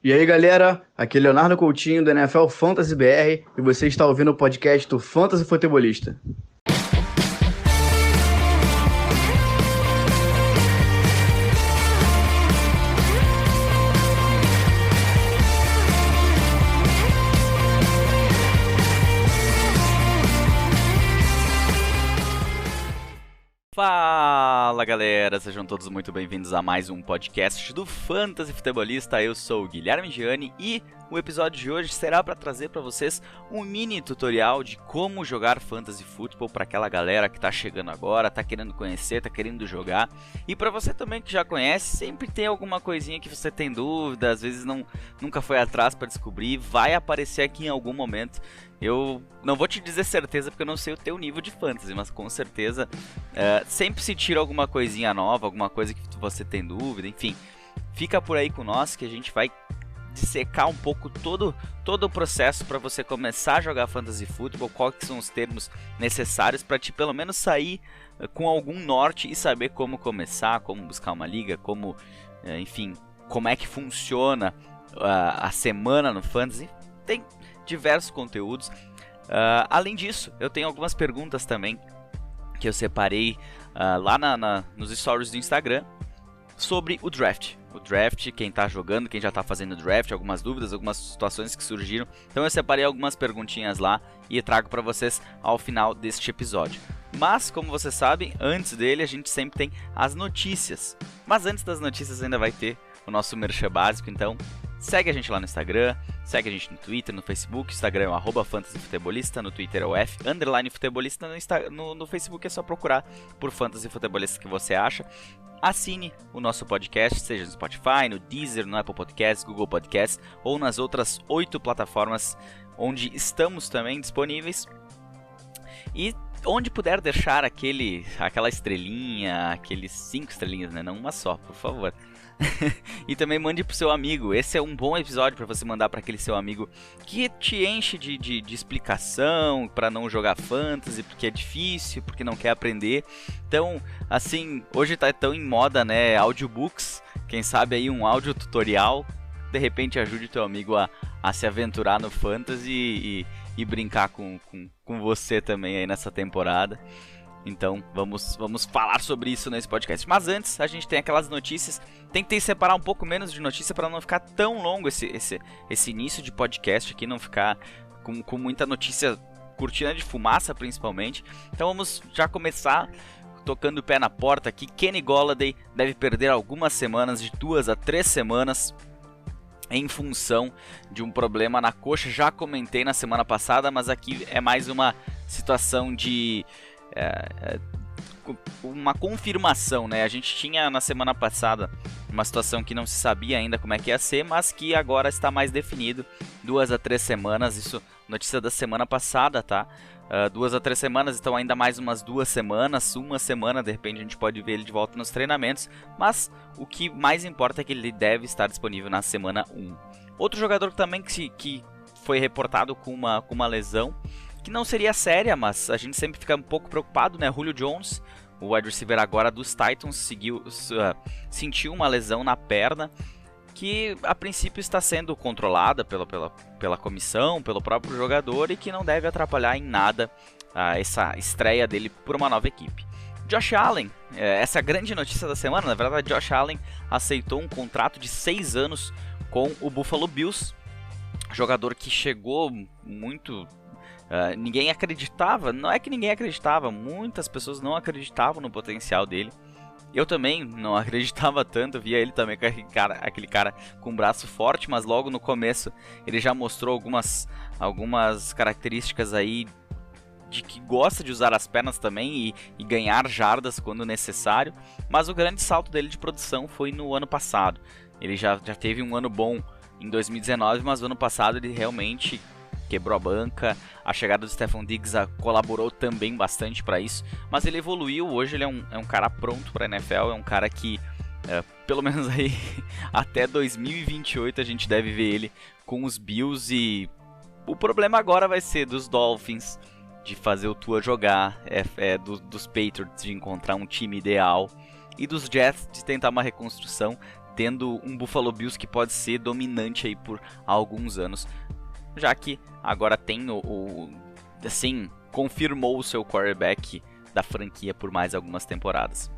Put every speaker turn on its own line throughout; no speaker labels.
E aí, galera, aqui é Leonardo Coutinho do NFL Fantasy BR e você está ouvindo o podcast do Fantasy Futebolista.
Fala galera, sejam todos muito bem-vindos a mais um podcast do Fantasy Futebolista. Eu sou o Guilherme Gianni e o episódio de hoje será para trazer para vocês um mini tutorial de como jogar Fantasy Football para aquela galera que está chegando agora, está querendo conhecer, está querendo jogar. E para você também que já conhece, sempre tem alguma coisinha que você tem dúvida, às vezes nunca foi atrás para descobrir, vai aparecer aqui em algum momento. Eu não vou te dizer certeza porque eu não sei o teu nível de fantasy, mas com certeza sempre se tira alguma coisinha nova, alguma coisa que você tem dúvida, enfim. Fica por aí com nós que a gente vai dissecar um pouco todo o processo para você começar a jogar Fantasy Football, quais são os termos necessários para te pelo menos sair com algum norte e saber como começar, como buscar uma liga, como, enfim, como é que funciona a semana no Fantasy. Tem diversos conteúdos. Além disso, eu tenho algumas perguntas também que eu separei lá nos stories do Instagram sobre o draft. O draft, quem tá jogando, quem já tá fazendo draft, algumas dúvidas, algumas situações que surgiram. Então eu separei algumas perguntinhas lá e trago para vocês ao final deste episódio. Mas, como vocês sabem, antes dele a gente sempre tem as notícias. Mas antes das notícias ainda vai ter o nosso merchan básico, então segue a gente lá no Instagram, segue a gente no Twitter, no Facebook. Instagram é o @fantasyfutebolista, no Twitter é o _futebolista, no Facebook é só procurar por Fantasy Futebolista que você acha. Assine o nosso podcast, seja no Spotify, no Deezer, no Apple Podcasts, Google Podcasts ou nas outras 8 plataformas onde estamos também disponíveis. E onde puder deixar aquela estrelinha, aqueles 5 estrelinhas, né? Não uma só, por favor. E também mande pro seu amigo. Esse é um bom episódio para você mandar para aquele seu amigo que te enche de explicação para não jogar fantasy, porque é difícil, porque não quer aprender. Então, assim, hoje tá tão em moda, né, audiobooks. Quem sabe aí um áudio tutorial de repente ajude o teu amigo a se aventurar no fantasy e brincar com você também aí nessa temporada. Então vamos falar sobre isso nesse podcast. Mas antes a gente tem aquelas notícias. Tentei separar um pouco menos de notícia para não ficar tão longo esse início de podcast aqui, não ficar com muita notícia, cortina de fumaça principalmente. Então vamos já começar tocando o pé na porta aqui. Kenny Golladay deve perder algumas semanas, de 2 a 3 semanas, em função de um problema na coxa. Já comentei na semana passada, mas aqui é mais uma situação de uma confirmação, né? A gente tinha na semana passada uma situação que não se sabia ainda como é que ia ser, mas que agora está mais definido. 2 a 3 semanas, isso notícia da semana passada, tá? 2 a 3 semanas, então ainda mais umas 2 semanas, uma semana, de repente a gente pode ver ele de volta nos treinamentos, mas o que mais importa é que ele deve estar disponível na semana 1. Outro jogador também que foi reportado com uma lesão, que não seria séria, mas a gente sempre fica um pouco preocupado, né? Julio Jones, o wide receiver agora dos Titans, sentiu uma lesão na perna, que a princípio está sendo controlada pela comissão, pelo próprio jogador, e que não deve atrapalhar em nada essa estreia dele por uma nova equipe. Josh Allen, essa é a grande notícia da semana. Na verdade, Josh Allen aceitou um contrato de 6 anos com o Buffalo Bills, jogador que chegou muito... ninguém acreditava, não é que ninguém acreditava, muitas pessoas não acreditavam no potencial dele. Eu também não acreditava tanto, via ele também com aquele cara com braço forte, mas logo no começo ele já mostrou algumas características aí de que gosta de usar as pernas também e ganhar jardas quando necessário. Mas o grande salto dele de produção foi no ano passado. Ele já teve um ano bom em 2019, mas no ano passado ele realmente quebrou a banca. A chegada do Stefon Diggs colaborou também bastante para isso, mas ele evoluiu. Hoje ele é um cara pronto para a NFL, é um cara que pelo menos aí até 2028 a gente deve ver ele com os Bills. E o problema agora vai ser dos Dolphins de fazer o Tua jogar, dos Patriots de encontrar um time ideal, e dos Jets de tentar uma reconstrução. tendo um Buffalo Bills que pode ser dominante aí por alguns anos, já que agora tem assim, confirmou o seu quarterback da franquia por mais algumas temporadas.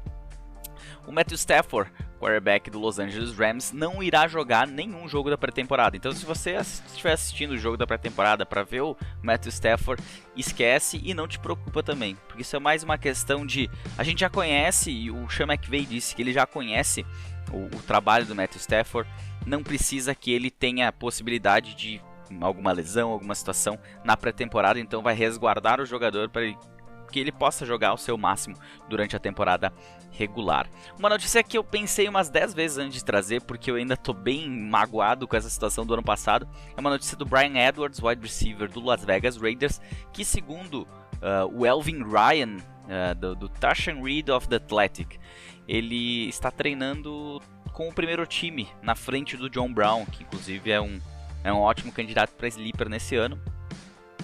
O Matthew Stafford, quarterback do Los Angeles Rams, não irá jogar nenhum jogo da pré-temporada. Então, se você estiver assistindo o jogo da pré-temporada para ver o Matthew Stafford, esquece e não te preocupa também, porque isso é mais uma questão de... A gente já conhece, e o Sean McVay disse que ele já conhece o trabalho do Matthew Stafford, não precisa que ele tenha a possibilidade de alguma lesão, alguma situação na pré-temporada, então vai resguardar o jogador para que ele possa jogar o seu máximo durante a temporada regular. Uma notícia que eu pensei umas 10 vezes antes de trazer, porque eu ainda tô bem magoado com essa situação do ano passado, é uma notícia do Bryan Edwards, wide receiver do Las Vegas Raiders, que segundo o Elvin Ryan, do Tashan Reed of the Athletic, ele está treinando com o primeiro time na frente do John Brown, que inclusive é um ótimo candidato para sleeper nesse ano.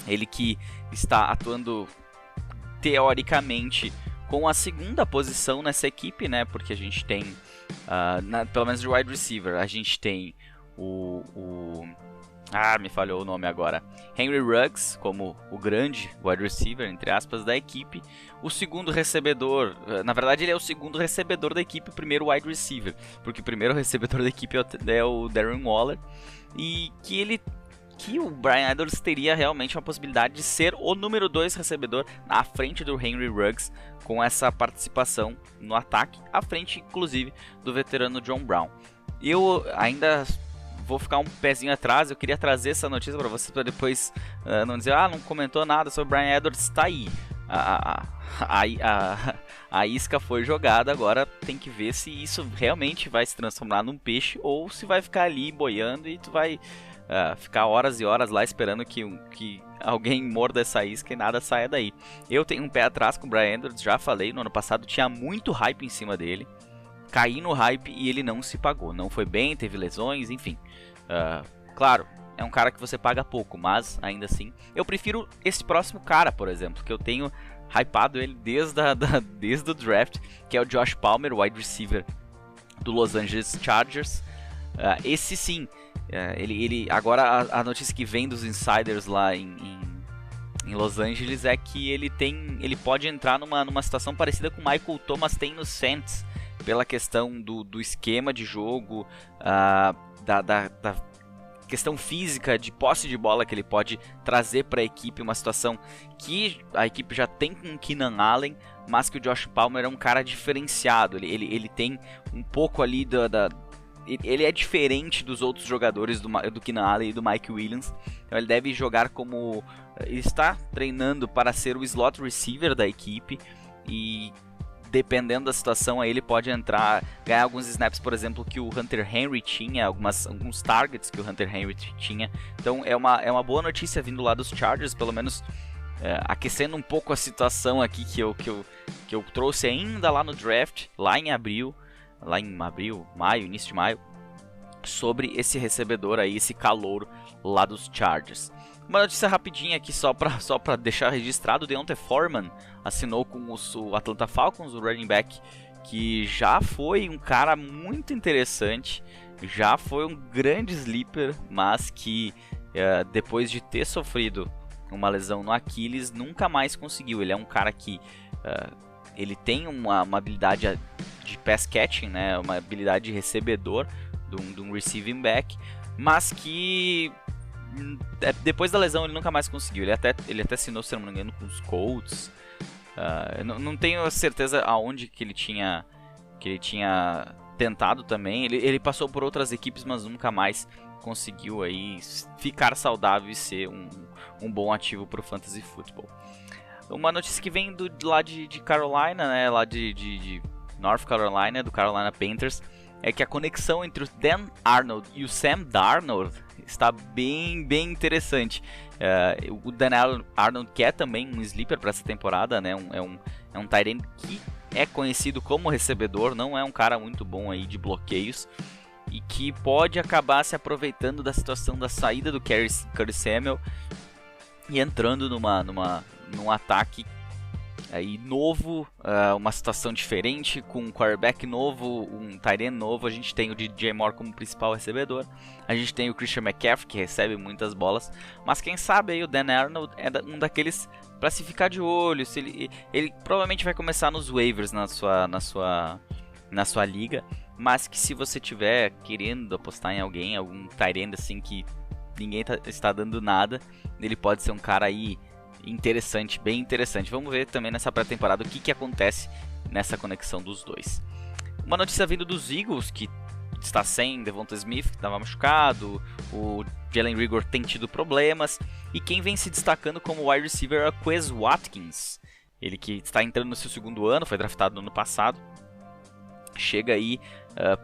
Ele que está atuando teoricamente com a segunda posição nessa equipe, né? Porque a gente tem, pelo menos de wide receiver, a gente tem me falhou o nome agora, Henry Ruggs como o grande wide receiver, entre aspas, da equipe. O segundo recebedor, na verdade ele é o segundo recebedor da equipe, o primeiro wide receiver, porque o primeiro recebedor da equipe é o Darren Waller, e que o Bryan Edwards teria realmente uma possibilidade de ser o número 2 recebedor à frente do Henry Ruggs, com essa participação no ataque, à frente inclusive do veterano John Brown. Eu ainda vou ficar um pezinho atrás, eu queria trazer essa notícia para vocês, para depois não dizer, não comentou nada sobre o Bryan Edwards, está aí. A isca foi jogada, agora tem que ver se isso realmente vai se transformar num peixe ou se vai ficar ali boiando e tu vai ficar horas e horas lá esperando que alguém morda essa isca e nada saia daí. Eu tenho um pé atrás com o Bryan Edwards, já falei, no ano passado tinha muito hype em cima dele, caí no hype e ele não se pagou, não foi bem, teve lesões, enfim. Claro, é um cara que você paga pouco, mas ainda assim, eu prefiro esse próximo cara, por exemplo, que eu tenho hypado ele desde o draft, que é o Josh Palmer, wide receiver do Los Angeles Chargers. Esse sim, ele agora a notícia que vem dos insiders lá em Los Angeles é que ele pode entrar numa situação parecida com o Michael Thomas tem no Saints, pela questão do esquema de jogo, da questão física de posse de bola que ele pode trazer para a equipe, uma situação que a equipe já tem com o Keenan Allen, mas que o Josh Palmer é um cara diferenciado, ele tem um pouco ali ele é diferente dos outros jogadores do Keenan Allen e do Mike Williams, então ele deve jogar como... Ele está treinando para ser o slot receiver da equipe e dependendo da situação aí ele pode entrar, ganhar alguns snaps, por exemplo, que o Hunter Henry tinha, alguns targets que o Hunter Henry tinha. Então é uma boa notícia vindo lá dos Chargers, pelo menos aquecendo um pouco a situação aqui que eu trouxe ainda lá no draft, maio, início de maio, sobre esse recebedor aí, esse calouro lá dos Chargers. Uma notícia rapidinha aqui só pra deixar registrado, o D'Onta Foreman assinou com o Atlanta Falcons, o running back, que já foi um cara muito interessante, já foi um grande sleeper, mas que depois de ter sofrido uma lesão no Aquiles, nunca mais conseguiu. Ele é um cara que ele tem uma habilidade de pass catching, né, uma habilidade de recebedor de um receiving back, mas que depois da lesão ele nunca mais conseguiu. Ele até assinou, se não me engano, com os Colts. Não tenho certeza aonde que ele tinha tentado também. Ele passou por outras equipes, mas nunca mais conseguiu aí ficar saudável e ser um bom ativo para o Fantasy Football. Uma notícia que vem lá de Carolina, né, lá de North Carolina, do Carolina Panthers, é que a conexão entre o Dan Arnold e o Sam Darnold está bem interessante. O Dan Arnold, que é também um sleeper para essa temporada, né? É um tight end que é conhecido como recebedor, não é um cara muito bom aí de bloqueios e que pode acabar se aproveitando da situação da saída do Curtis Samuel e entrando num ataque aí novo, uma situação diferente, com um quarterback novo, um tight end novo. A gente tem o DJ Moore como principal recebedor, a gente tem o Christian McCaffrey, que recebe muitas bolas, mas quem sabe aí o Dan Arnold é um daqueles para se ficar de olho. Se ele provavelmente vai começar nos waivers na sua liga, mas que se você tiver querendo apostar em alguém, algum tight end assim que ninguém está dando nada, ele pode ser um cara aí interessante, bem interessante. Vamos ver também nessa pré-temporada o que acontece nessa conexão dos dois. Uma notícia vindo dos Eagles, que está sem Devonta Smith, que estava machucado, o Jalen Reagor tem tido problemas, e quem vem se destacando como wide receiver é o Quez Watkins, ele que está entrando no seu segundo ano, foi draftado no ano passado, chega aí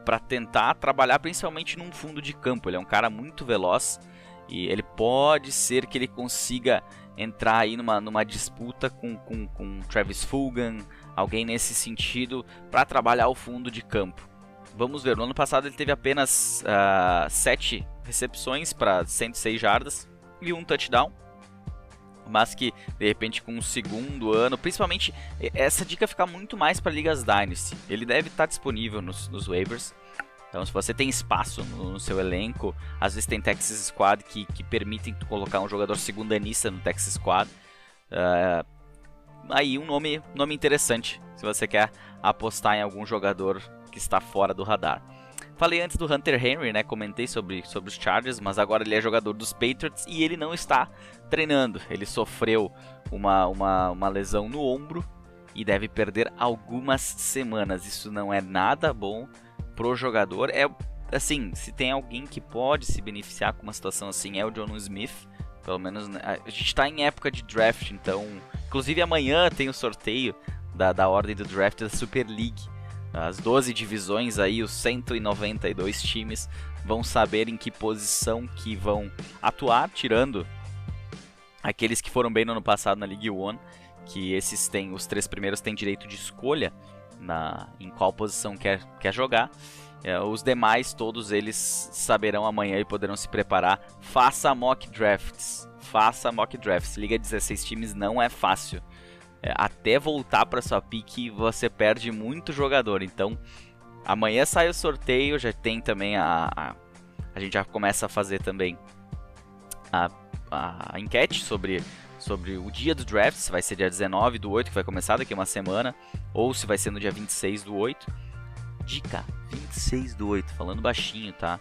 para tentar trabalhar principalmente num fundo de campo. Ele é um cara muito veloz e ele pode ser que ele consiga entrar aí numa disputa com Travis Fulgham, alguém nesse sentido, para trabalhar o fundo de campo. Vamos ver, no ano passado ele teve apenas 7 recepções para 106 jardas e um touchdown, mas que de repente com o segundo ano, principalmente essa dica fica muito mais para ligas Dynasty, ele deve estar disponível nos waivers. Então, se você tem espaço no seu elenco, às vezes tem Texas Squad que permitem colocar um jogador segundanista no Texas Squad. Aí um nome interessante, se você quer apostar em algum jogador que está fora do radar. Falei antes do Hunter Henry, né? Comentei sobre os Chargers, mas agora ele é jogador dos Patriots e ele não está treinando. Ele sofreu uma lesão no ombro e deve perder algumas semanas. Isso não é nada bom pro jogador. É assim, se tem alguém que pode se beneficiar com uma situação assim, é o Jonnu Smith. Pelo menos, né? A gente está em época de draft, então, inclusive amanhã tem o sorteio da ordem do draft da Super League. As 12 divisões aí, os 192 times vão saber em que posição que vão atuar, tirando aqueles que foram bem no ano passado na League One, que os 3 primeiros têm direito de escolha em qual posição quer jogar. Os demais, todos eles saberão amanhã e poderão se preparar. Faça mock drafts. Liga 16 times não é fácil. Até voltar para sua pique você perde muito jogador. Então amanhã sai o sorteio. Já tem também a gente já começa a fazer também a enquete sobre o dia do draft, se vai ser dia 19 do 8, que vai começar daqui a uma semana, ou se vai ser no dia 26 do 8. Dica, 26 do 8, falando baixinho, tá?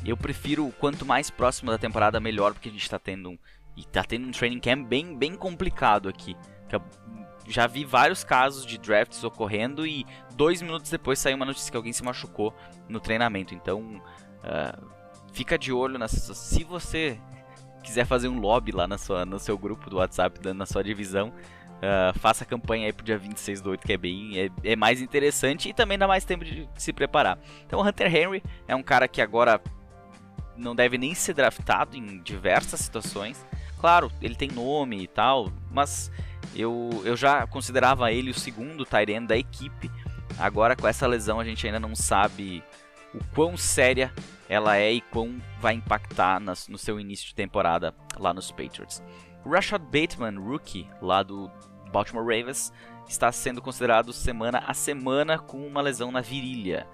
Eu prefiro quanto mais próximo da temporada, melhor, porque a gente tá tendo um training camp bem complicado aqui. Já vi vários casos de drafts ocorrendo e 2 minutos depois saiu uma notícia que alguém se machucou no treinamento. Então, fica de olho nessa. Se você quiser fazer um lobby lá no seu grupo do WhatsApp, na sua divisão, faça a campanha aí pro dia 26 do 8, que é mais interessante e também dá mais tempo de se preparar. Então o Hunter Henry é um cara que agora não deve nem ser draftado em diversas situações. Claro, ele tem nome e tal, mas eu já considerava ele o segundo tight end da equipe. Agora com essa lesão a gente ainda não sabe o quão séria ela é e quão vai impactar no seu início de temporada lá nos Patriots. O Rashad Bateman, rookie lá do Baltimore Ravens, está sendo considerado semana a semana com uma lesão na virilha.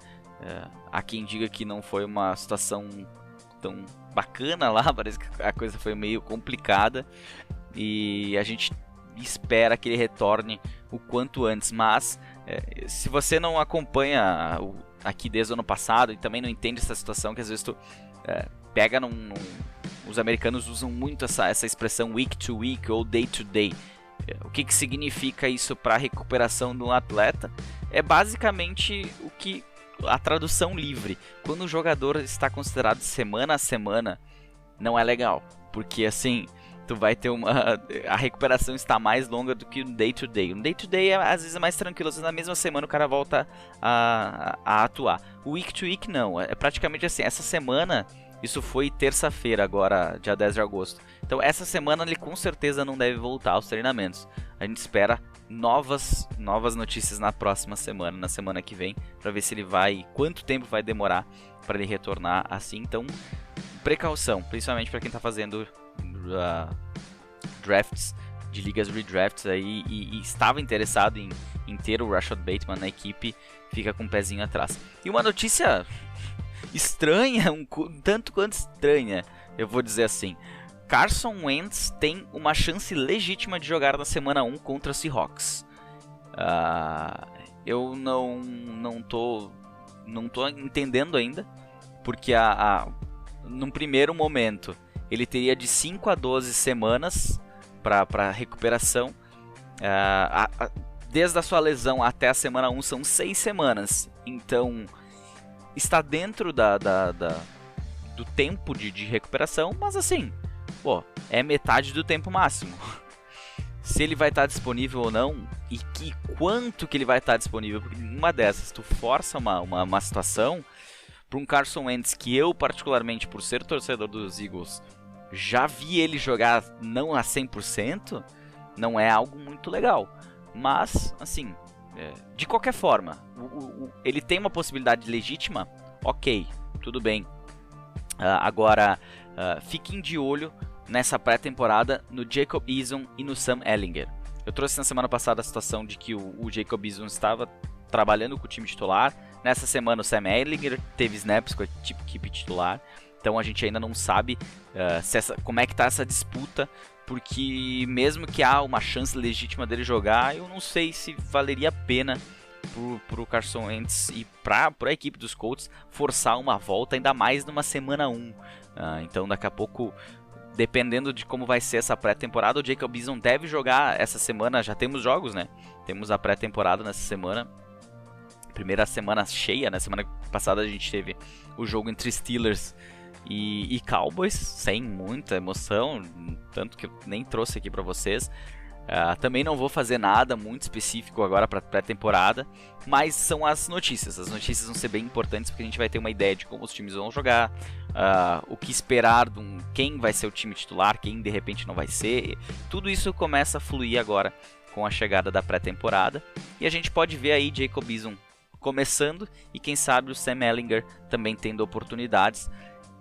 Há quem diga que não foi uma situação tão bacana lá, parece que a coisa foi meio complicada e a gente espera que ele retorne o quanto antes, mas se você não acompanha aqui desde o ano passado e também não entende essa situação, que às vezes tu pega os americanos usam muito essa expressão week to week ou day to day. O que significa isso para a recuperação de um atleta? É basicamente a tradução livre. Quando o jogador está considerado semana a semana, não é legal, porque assim tu vai ter a recuperação está mais longa do que o day to day. O day to day às vezes é mais tranquilo, às vezes na mesma semana o cara volta a atuar. O week to week não, é praticamente assim, essa semana, isso foi terça-feira agora, dia 10 de agosto. Então essa semana ele com certeza não deve voltar aos treinamentos. A gente espera novas notícias na próxima semana, na semana que vem, para ver se ele quanto tempo vai demorar para ele retornar assim. Então, precaução, principalmente para quem está fazendo drafts de ligas redrafts aí e estava interessado em ter o Rashad Bateman na equipe, fica com um pezinho atrás. E uma notícia estranha, um tanto quanto estranha, eu vou dizer assim. Carson Wentz tem uma chance legítima de jogar na semana 1 contra os Seahawks. Eu não tô entendendo ainda, porque num primeiro momento ele teria de 5 a 12 semanas para recuperação. Desde a sua lesão até a semana 1 são 6 semanas. Então está dentro do tempo de recuperação, mas assim, é metade do tempo máximo. Se ele vai estar disponível ou não e quanto que ele vai estar disponível, porque numa dessas tu força uma situação para um Carson Wentz que eu particularmente, por ser torcedor dos Eagles, já vi ele jogar não a 100%, não é algo muito legal. Mas, assim, de qualquer forma, ele tem uma possibilidade legítima, ok, tudo bem. Agora, fiquem de olho nessa pré-temporada no Jacob Eason e no Sam Ehlinger. Eu trouxe na semana passada a situação de que o Jacob Eason estava trabalhando com o time titular. Nessa semana o Sam Ehlinger teve snaps com a equipe titular. Então a gente ainda não sabe como é que está essa disputa, porque mesmo que há uma chance legítima dele jogar, eu não sei se valeria a pena pro Carson Wentz e para a equipe dos Colts forçar uma volta, ainda mais numa semana 1. Então daqui a pouco, dependendo de como vai ser essa pré-temporada, o Jacob Eason deve jogar essa semana. Já temos jogos, né? Temos a pré-temporada nessa semana. Primeira semana cheia, né? Semana passada a gente teve o jogo entre Steelers e Cowboys, sem muita emoção, tanto que eu nem trouxe aqui para vocês. Também não vou fazer nada muito específico agora para pré-temporada, mas são as notícias. As notícias vão ser bem importantes porque a gente vai ter uma ideia de como os times vão jogar, o que esperar, quem vai ser o time titular, quem de repente não vai ser. Tudo isso começa a fluir agora com a chegada da pré-temporada, e a gente pode ver aí Jacob Eason começando e quem sabe o Sam Ehlinger também tendo oportunidades,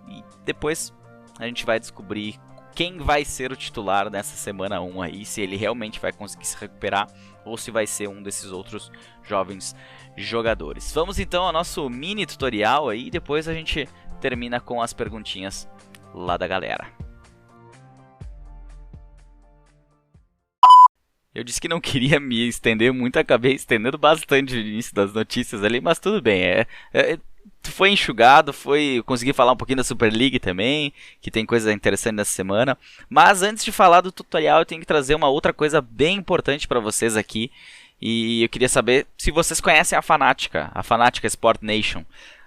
e depois a gente vai descobrir quem vai ser o titular nessa semana 1 aí, se ele realmente vai conseguir se recuperar ou se vai ser um desses outros jovens jogadores. Vamos então ao nosso mini tutorial aí, depois a gente termina com as perguntinhas lá da galera. Eu disse que não queria me estender muito, acabei estendendo bastante no início das notícias ali, mas tudo bem, foi enxugado, consegui falar um pouquinho da Super League também, que tem coisa interessante nessa semana. Mas antes de falar do tutorial, eu tenho que trazer uma outra coisa bem importante para vocês aqui. E eu queria saber se vocês conhecem a Fanática Sport Nation.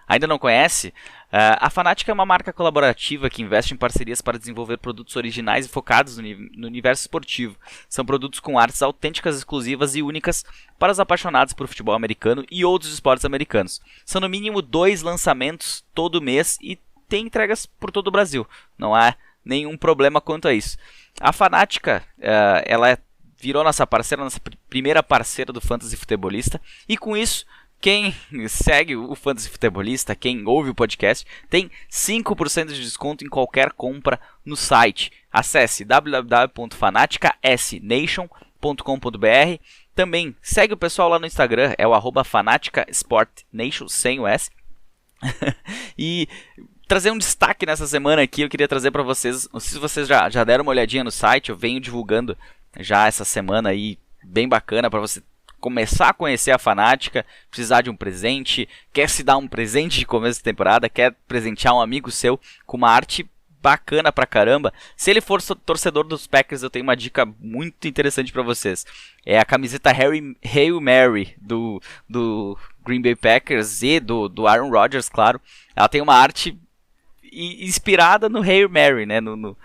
Ainda não conhece? A Fanática é uma marca colaborativa que investe em parcerias para desenvolver produtos originais e focados no universo esportivo. São produtos com artes autênticas, exclusivas e únicas para os apaixonados por futebol americano e outros esportes americanos. São no mínimo 2 lançamentos todo mês e tem entregas por todo o Brasil. Não há nenhum problema quanto a isso. A Fanática, ela virou nossa primeira parceira do Fantasy Futebolista, e com isso, quem segue o Fantasy Futebolista, quem ouve o podcast, tem 5% de desconto em qualquer compra no site. Acesse www.fanaticasnation.com.br. Também segue o pessoal lá no Instagram, é o @fanaticasportnation, sem o S. E trazer um destaque nessa semana aqui, eu queria trazer para vocês, não sei se vocês já deram uma olhadinha no site, eu venho divulgando já essa semana aí, bem bacana para você começar a conhecer a Fanática, precisar de um presente, quer se dar um presente de começo de temporada, quer presentear um amigo seu com uma arte bacana pra caramba. Se ele for torcedor dos Packers, eu tenho uma dica muito interessante pra vocês. É a camiseta Hail Mary do Green Bay Packers e do Aaron Rodgers, claro. Ela tem uma arte inspirada no Hail Mary, né? No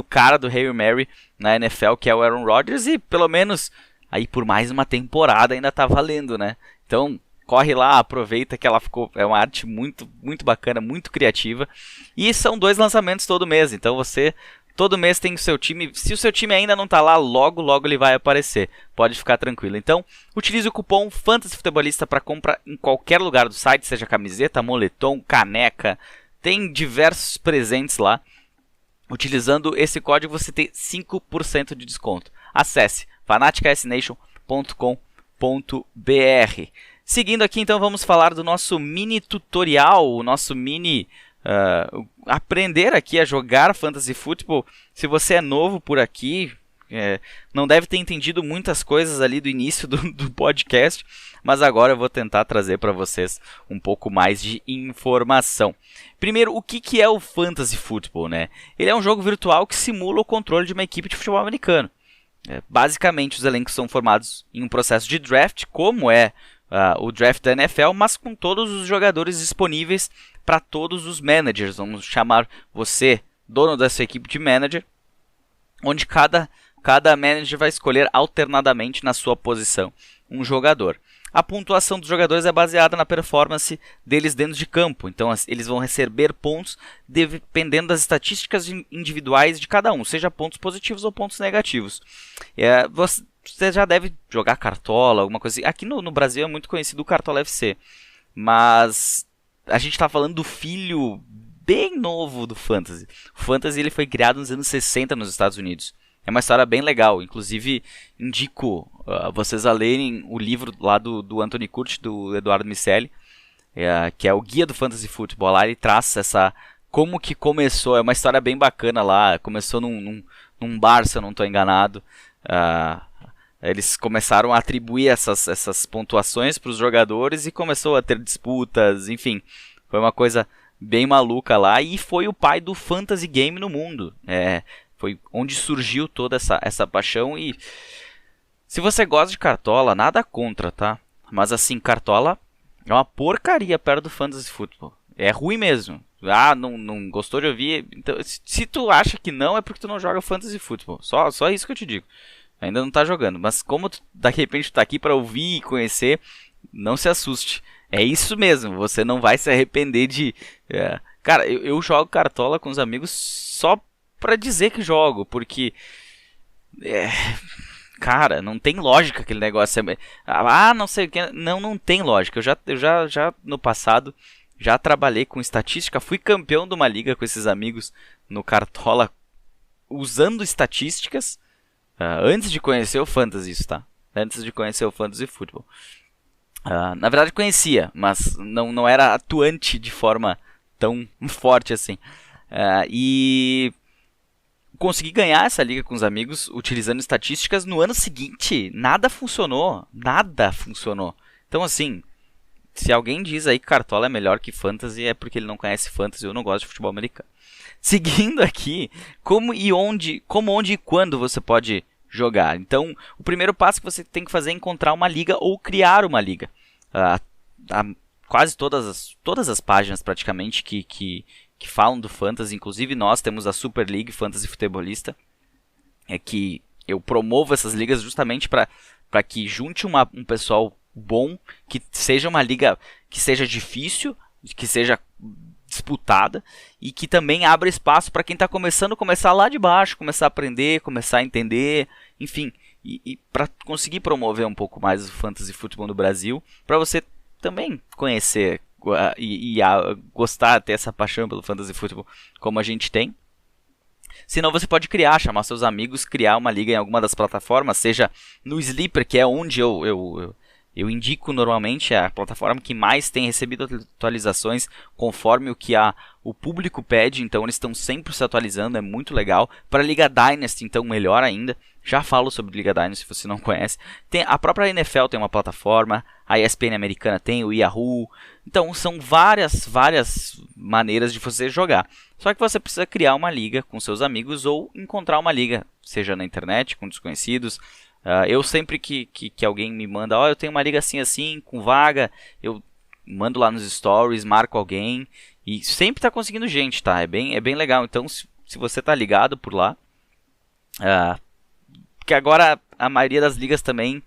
cara do Hail Mary na NFL, que é o Aaron Rodgers, e pelo menos aí por mais uma temporada ainda tá valendo, né? Então corre lá, aproveita que ela é uma arte muito, muito bacana, muito criativa. E são 2 lançamentos todo mês, então você todo mês tem o seu time. Se o seu time ainda não tá lá, logo ele vai aparecer. Pode ficar tranquilo. Então utilize o cupom Fantasy Futebolista para compra em qualquer lugar do site, seja camiseta, moletom, caneca. Tem diversos presentes lá. Utilizando esse código você tem 5% de desconto. Acesse fanaticasnation.com.br. Seguindo aqui, então, vamos falar do nosso mini tutorial, o nosso mini aprender aqui a jogar Fantasy Football. Se você é novo por aqui, não deve ter entendido muitas coisas ali do início do podcast, mas agora eu vou tentar trazer para vocês um pouco mais de informação. Primeiro, o que é o Fantasy Football, né? Ele é um jogo virtual que simula o controle de uma equipe de futebol americano. Basicamente, os elencos são formados em um processo de draft, como é o draft da NFL, mas com todos os jogadores disponíveis para todos os managers. Vamos chamar você, dono dessa equipe, de manager, onde cada manager vai escolher alternadamente na sua posição um jogador. A pontuação dos jogadores é baseada na performance deles dentro de campo. Então, eles vão receber pontos dependendo das estatísticas individuais de cada um, seja pontos positivos ou pontos negativos. Você já deve jogar Cartola, alguma coisa assim. Aqui no Brasil é muito conhecido o Cartola FC. Mas a gente está falando do filho bem novo do Fantasy. O Fantasy ele foi criado nos anos 60 nos Estados Unidos. É uma história bem legal. Inclusive, indico vocês a lerem o livro lá do Anthony Curti, do Eduardo Miceli, que é o Guia do Fantasy Football. Lá ele traz como que começou. É uma história bem bacana lá. Começou num bar, se eu não estou enganado. Eles começaram a atribuir essas pontuações para os jogadores e começou a ter disputas. Enfim, foi uma coisa bem maluca lá. E foi o pai do Fantasy Game no mundo. Foi onde surgiu toda essa paixão. E se você gosta de Cartola, nada contra, tá? Mas assim, Cartola é uma porcaria perto do Fantasy Football. É ruim mesmo. Não gostou de ouvir? Então, se tu acha que não, é porque tu não joga Fantasy Football. Só isso que eu te digo. Ainda não tá jogando. Mas como de repente tu tá aqui pra ouvir e conhecer, não se assuste. É isso mesmo. Você não vai se arrepender de... Cara, eu jogo Cartola com os amigos só pra dizer que jogo, porque cara, não tem lógica aquele negócio. Não sei o que. Não tem lógica. Eu já no passado já trabalhei com estatística, fui campeão de uma liga com esses amigos no Cartola usando estatísticas antes de conhecer o Fantasy, isso, tá? Antes de conhecer o Fantasy Football. Na verdade conhecia, mas não era atuante de forma tão forte assim. E consegui ganhar essa liga com os amigos utilizando estatísticas. No ano seguinte, nada funcionou. Então, assim, se alguém diz aí que Cartola é melhor que Fantasy, é porque ele não conhece Fantasy ou não gosta de futebol americano. Seguindo aqui, como, onde e quando você pode jogar. Então, o primeiro passo que você tem que fazer é encontrar uma liga ou criar uma liga. Quase todas as páginas, praticamente, que falam do Fantasy, inclusive nós temos a Super League Fantasy Futebolista, que eu promovo essas ligas justamente para que junte um pessoal bom, que seja uma liga que seja difícil, que seja disputada e que também abra espaço para quem está começar lá de baixo, começar a aprender, começar a entender, enfim, e para conseguir promover um pouco mais o Fantasy Futebol no Brasil, para você também conhecer e gostar, ter essa paixão pelo Fantasy Football como a gente tem. Senão você pode chamar seus amigos, criar uma liga em alguma das plataformas, seja no Sleeper, que é onde eu indico normalmente, é a plataforma que mais tem recebido atualizações conforme o que o público pede, então eles estão sempre se atualizando, é muito legal. Para a Liga Dynasty, então, melhor ainda. Já falo sobre Liga Dynasty, se você não conhece. A própria NFL tem uma plataforma, a ESPN americana tem, o Yahoo. Então, são várias maneiras de você jogar. Só que você precisa criar uma liga com seus amigos ou encontrar uma liga, seja na internet, com desconhecidos. Eu sempre que alguém me manda, eu tenho uma liga assim, com vaga, eu mando lá nos stories, marco alguém e sempre tá conseguindo gente, tá? É bem legal. Então, se você tá ligado por lá, porque agora a maioria das ligas também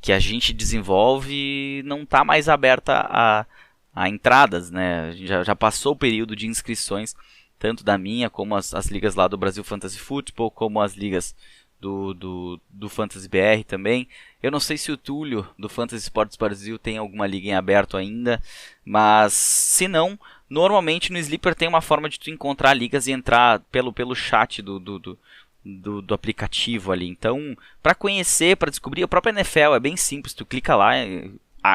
que a gente desenvolve não tá mais aberta a entradas, né? Já passou o período de inscrições, tanto da minha como as ligas lá do Brasil Fantasy Football, como as ligas do Fantasy BR também. Eu não sei se o Túlio do Fantasy Sports Brasil tem alguma liga em aberto ainda, mas se não, normalmente no Sleeper tem uma forma de tu encontrar ligas e entrar pelo chat do aplicativo ali. Então, para conhecer, para descobrir, a própria NFL é bem simples, tu clica lá,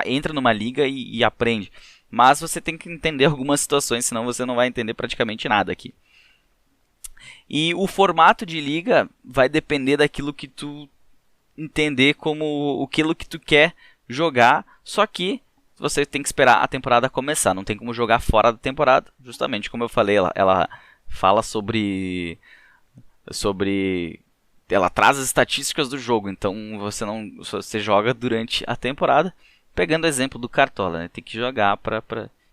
entra numa liga e aprende. Mas você tem que entender algumas situações, senão você não vai entender praticamente nada aqui. E o formato de liga vai depender daquilo que tu entender como aquilo que tu quer jogar, só que você tem que esperar a temporada começar, não tem como jogar fora da temporada, justamente como eu falei, ela fala sobre ela traz as estatísticas do jogo, então você joga durante a temporada, pegando o exemplo do Cartola, né? Tem que jogar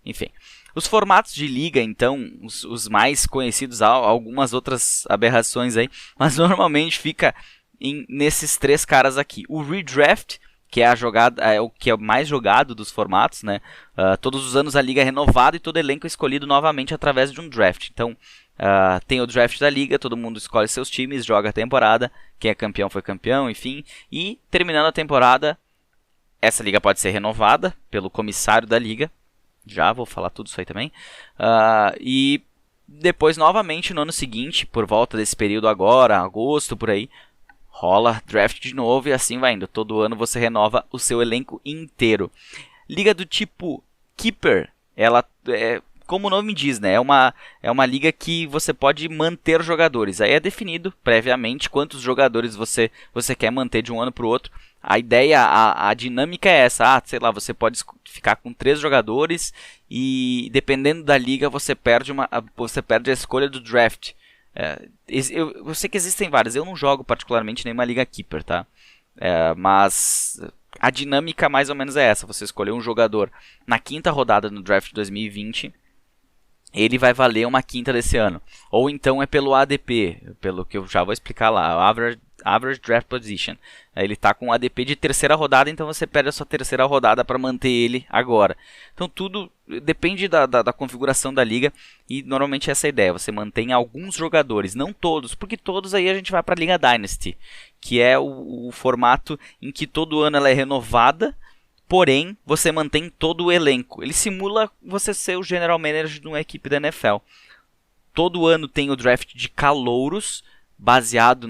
enfim. Os formatos de liga, então, os mais conhecidos, há algumas outras aberrações aí, mas normalmente fica nesses 3 caras aqui. O Redraft, que é o que é mais jogado dos formatos, né? Todos os anos a liga é renovada e todo elenco é escolhido novamente através de um draft. Então, tem o draft da liga, todo mundo escolhe seus times, joga a temporada, quem é campeão foi campeão, enfim. E terminando a temporada, essa liga pode ser renovada pelo comissário da liga. Já vou falar tudo isso aí também. E depois, novamente, no ano seguinte, por volta desse período agora, agosto, por aí, rola draft de novo e assim vai indo. Todo ano você renova o seu elenco inteiro. Liga do tipo Keeper, ela como o nome diz, né? É uma liga que você pode manter jogadores. Aí é definido previamente quantos jogadores você quer manter de um ano para o outro. A ideia, a dinâmica é essa. Sei lá, você pode ficar com 3 jogadores e dependendo da liga você perde a escolha do draft. Eu sei que existem várias. Eu não jogo particularmente nenhuma liga Keeper, tá? Mas a dinâmica mais ou menos é essa. Você escolheu um jogador na 5ª rodada no draft de 2020. Ele vai valer uma 5ª desse ano. Ou então é pelo ADP, pelo que eu já vou explicar lá, Average Draft Position. Ele está com um ADP de 3ª rodada, então você perde a sua 3ª rodada para manter ele agora. Então tudo depende da configuração da liga e normalmente essa é a ideia. Você mantém alguns jogadores, não todos, porque todos aí a gente vai para a Liga Dynasty, que é o formato em que todo ano ela é renovada, porém, você mantém todo o elenco. Ele simula você ser o general manager de uma equipe da NFL. Todo ano tem o draft de calouros, baseado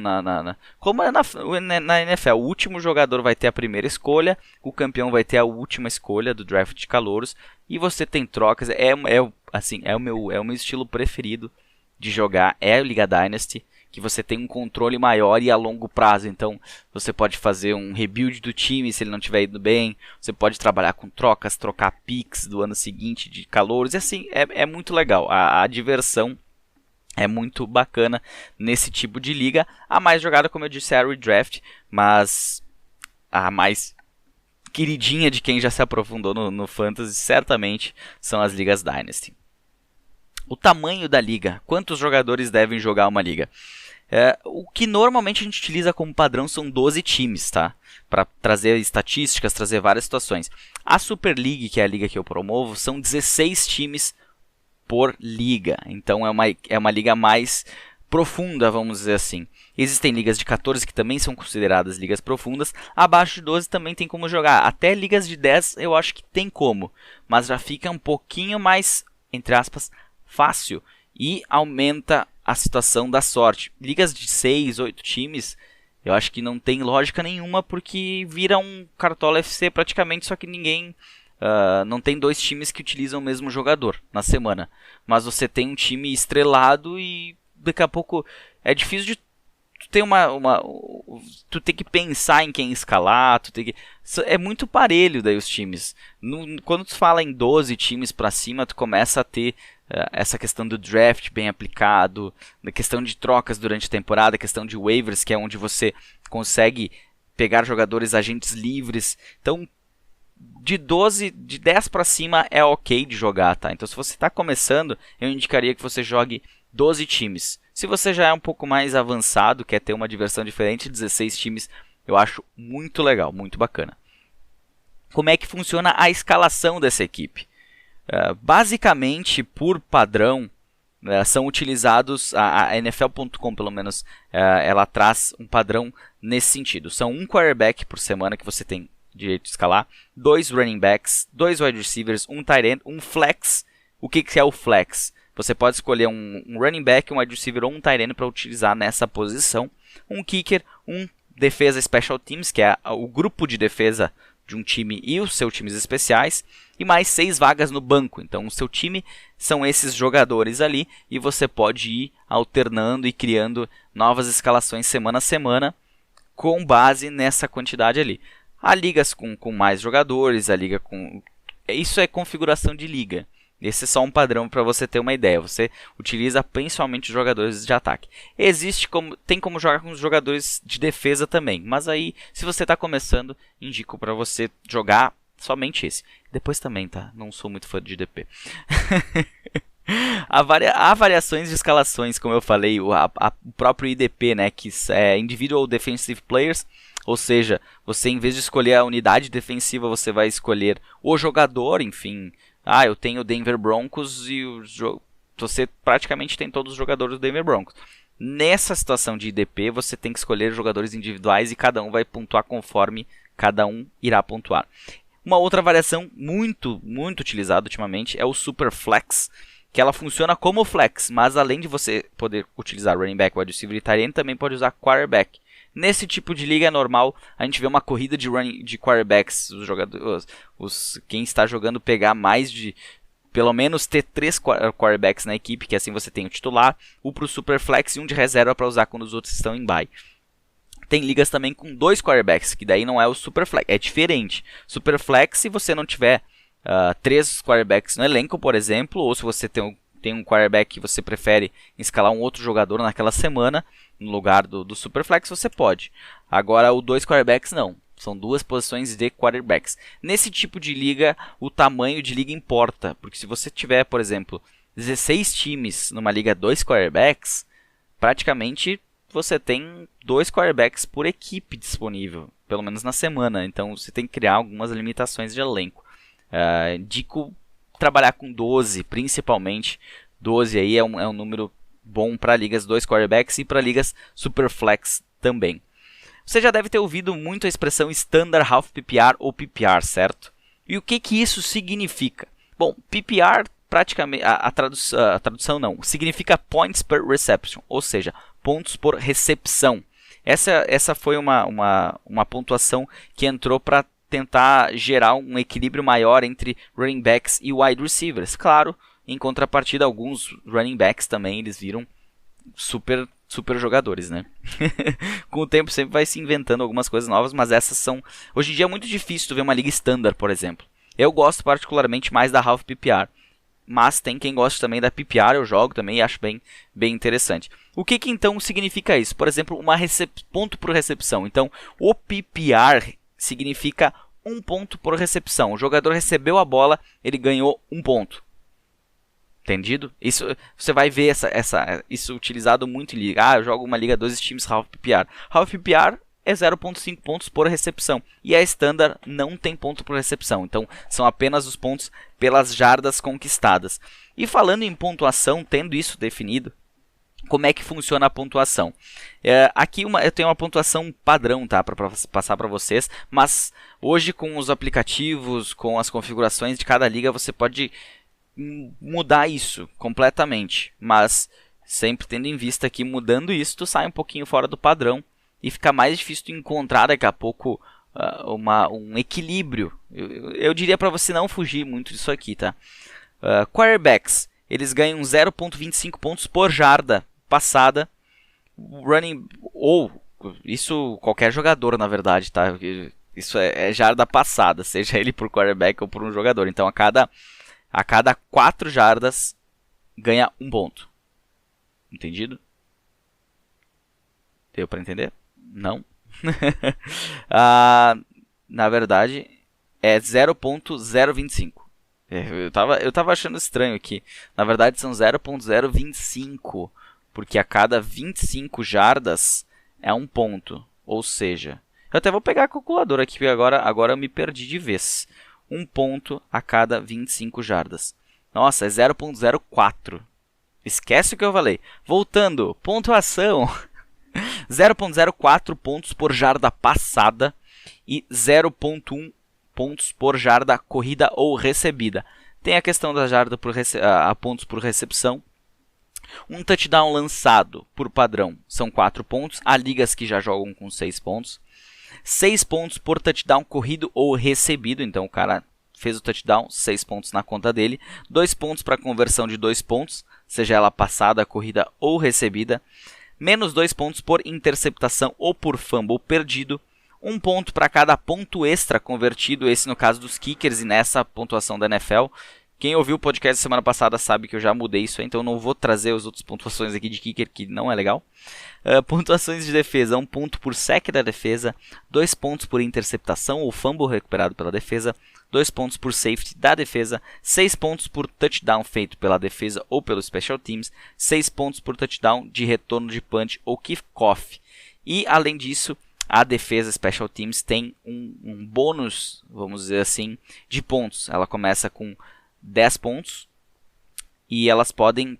como é na NFL. O último jogador vai ter a primeira escolha, o campeão vai ter a última escolha do draft de calouros, e você tem trocas. É o meu estilo preferido de jogar, é a Liga Dynasty, que você tem um controle maior e a longo prazo. Então você pode fazer um rebuild do time se ele não estiver indo bem, você pode trabalhar com trocas, trocar picks do ano seguinte de calouros, e assim, é muito legal. A diversão é muito bacana nesse tipo de liga. A mais jogada, como eu disse, é a Redraft, mas a mais queridinha de quem já se aprofundou no Fantasy certamente são as ligas Dynasty. O tamanho da liga, quantos jogadores devem jogar uma liga? O que normalmente a gente utiliza como padrão são 12 times, tá? Para trazer estatísticas, trazer várias situações. A Super League, que é a liga que eu promovo, são 16 times por liga. Então é uma liga mais profunda, vamos dizer assim. Existem ligas de 14 que também são consideradas ligas profundas. Abaixo de 12 também tem como jogar. Até ligas de 10 eu acho que tem como. Mas já fica um pouquinho mais, entre aspas, fácil e aumenta a situação da sorte. Ligas de 6, 8 times, eu acho que não tem lógica nenhuma, porque vira um Cartola FC praticamente, só que não tem 2 times que utilizam o mesmo jogador na semana. Mas você tem um time estrelado e daqui a pouco é difícil de tu ter tu tem que pensar em quem escalar, é muito parelho daí os times. Quando tu fala em 12 times pra cima, tu começa a ter essa questão do draft bem aplicado, na questão de trocas durante a temporada, a questão de waivers, que é onde você consegue pegar jogadores agentes livres. Então, de 10 para cima é ok de jogar, tá? Então, se você está começando, eu indicaria que você jogue 12 times. Se você já é um pouco mais avançado, quer ter uma diversão diferente, 16 times eu acho muito legal, muito bacana. Como é que funciona a escalação dessa equipe? Basicamente, por padrão, são utilizados, a NFL.com pelo menos, ela traz um padrão nesse sentido. São um quarterback por semana que você tem direito de escalar, 2 running backs, 2 wide receivers, um tight end, um flex. O que é o flex? Você pode escolher um running back, um wide receiver ou um tight end para utilizar nessa posição, um kicker, um defesa special teams, que é o grupo de defesa de um time e os seus times especiais, e mais 6 vagas no banco. Então o seu time são esses jogadores ali e você pode ir alternando e criando novas escalações semana a semana com base nessa quantidade ali. Há ligas com mais jogadores, a liga com... Isso é configuração de liga. Esse é só um padrão para você ter uma ideia. Você utiliza principalmente os jogadores de ataque. Tem como jogar com os jogadores de defesa também. Mas aí, se você está começando, indico para você jogar somente esse. Depois também, tá? Não sou muito fã de DP. Há variações de escalações, como eu falei. O próprio IDP, né? Que é Individual Defensive Players. Ou seja, você em vez de escolher a unidade defensiva, você vai escolher o jogador, enfim... eu tenho o Denver Broncos e você praticamente tem todos os jogadores do Denver Broncos. Nessa situação de IDP, você tem que escolher jogadores individuais e cada um vai pontuar conforme cada um irá pontuar. Uma outra variação muito, muito utilizada ultimamente é o Super Flex, que ela funciona como flex, mas além de você poder utilizar running back, wide receiver e tight end, também pode usar quarterback. Nesse tipo de liga é normal a gente ver uma corrida de quarterbacks, os jogadores, quem está jogando pegar mais de, pelo menos ter 3 quarterbacks na equipe, que assim você tem o titular, um para o Superflex e um de reserva para usar quando os outros estão em bye. Tem ligas também com 2 quarterbacks, que daí não é o Superflex, é diferente. Superflex, se você não tiver 3 quarterbacks no elenco, por exemplo, ou se você tem um quarterback que você prefere escalar um outro jogador naquela semana, no lugar do Superflex, você pode. Agora, o 2 quarterbacks não. São 2 posições de quarterbacks. Nesse tipo de liga, o tamanho de liga importa. Porque se você tiver, por exemplo, 16 times numa liga 2 quarterbacks, praticamente você tem 2 quarterbacks por equipe disponível. Pelo menos na semana. Então, você tem que criar algumas limitações de elenco. Indico trabalhar com 12, principalmente. 12 aí é um número bom para ligas 2 quarterbacks e para ligas Superflex também. Você já deve ter ouvido muito a expressão Standard Half PPR ou PPR, certo? E o que isso significa? Bom, PPR praticamente, a tradução não, significa Points per Reception, ou seja, pontos por recepção. Essa foi uma pontuação que entrou para tentar gerar um equilíbrio maior entre running backs e wide receivers. Claro, em contrapartida, alguns running backs também eles viram super jogadores, né? Com o tempo sempre vai se inventando algumas coisas novas, mas essas são... Hoje em dia é muito difícil tu ver uma liga standard, por exemplo. Eu gosto particularmente mais da Half PPR, mas tem quem gosta também da PPR, eu jogo também e acho bem interessante. O que então significa isso? Por exemplo, ponto por recepção. Então, o PPR significa 1 ponto por recepção. O jogador recebeu a bola, ele ganhou 1 ponto. Entendido? Isso, você vai ver isso utilizado muito em liga. Eu jogo uma liga 2 times Half PPR. Half PPR é 0.5 pontos por recepção. E a Standard não tem ponto por recepção. Então, são apenas os pontos pelas jardas conquistadas. E falando em pontuação, tendo isso definido, como é que funciona a pontuação? Aqui eu tenho uma pontuação padrão, tá, para passar para vocês. Mas hoje com os aplicativos, com as configurações de cada liga, você pode mudar isso completamente, mas sempre tendo em vista que mudando isso, tu sai um pouquinho fora do padrão e fica mais difícil de encontrar daqui a pouco um equilíbrio. Eu diria para você não fugir muito disso aqui, tá? Quarterbacks, eles ganham 0.25 pontos por jarda passada, isso qualquer jogador na verdade, tá? Isso é jarda passada, seja ele por quarterback ou por um jogador. Então a cada 4 jardas ganha 1 ponto. Entendido? Deu para entender? Não? Na verdade, é 0.025. Eu tava achando estranho aqui. Na verdade, são 0.025. Porque a cada 25 jardas é 1 ponto. Ou seja, eu até vou pegar a calculadora aqui, porque agora eu me perdi de vez. 1 ponto a cada 25 jardas. Nossa, é 0.04. esquece o que eu falei. Voltando, pontuação. 0.04 pontos por jarda passada e 0.1 pontos por jarda corrida ou recebida. Tem a questão da jarda por pontos por recepção. Um touchdown lançado, por padrão, são 4 pontos. Há ligas que já jogam com 6 pontos. 6 pontos por touchdown corrido ou recebido. Então o cara fez o touchdown, 6 pontos na conta dele. 2 pontos para conversão de 2 pontos, seja ela passada, corrida ou recebida. Menos 2 pontos por interceptação ou por fumble perdido. 1 ponto para cada ponto extra convertido, esse no caso dos kickers e nessa pontuação da NFL. Quem ouviu o podcast semana passada sabe que eu já mudei isso, então não vou trazer as outras pontuações aqui de kicker, que não é legal. Pontuações de defesa, 1 ponto por sec da defesa, 2 pontos por interceptação ou fumble recuperado pela defesa, 2 pontos por safety da defesa, 6 pontos por touchdown feito pela defesa ou pelo special teams, 6 pontos por touchdown de retorno de punch ou kickoff. E além disso, a defesa special teams tem um bônus, vamos dizer assim, de pontos. Ela começa com 10 pontos e elas podem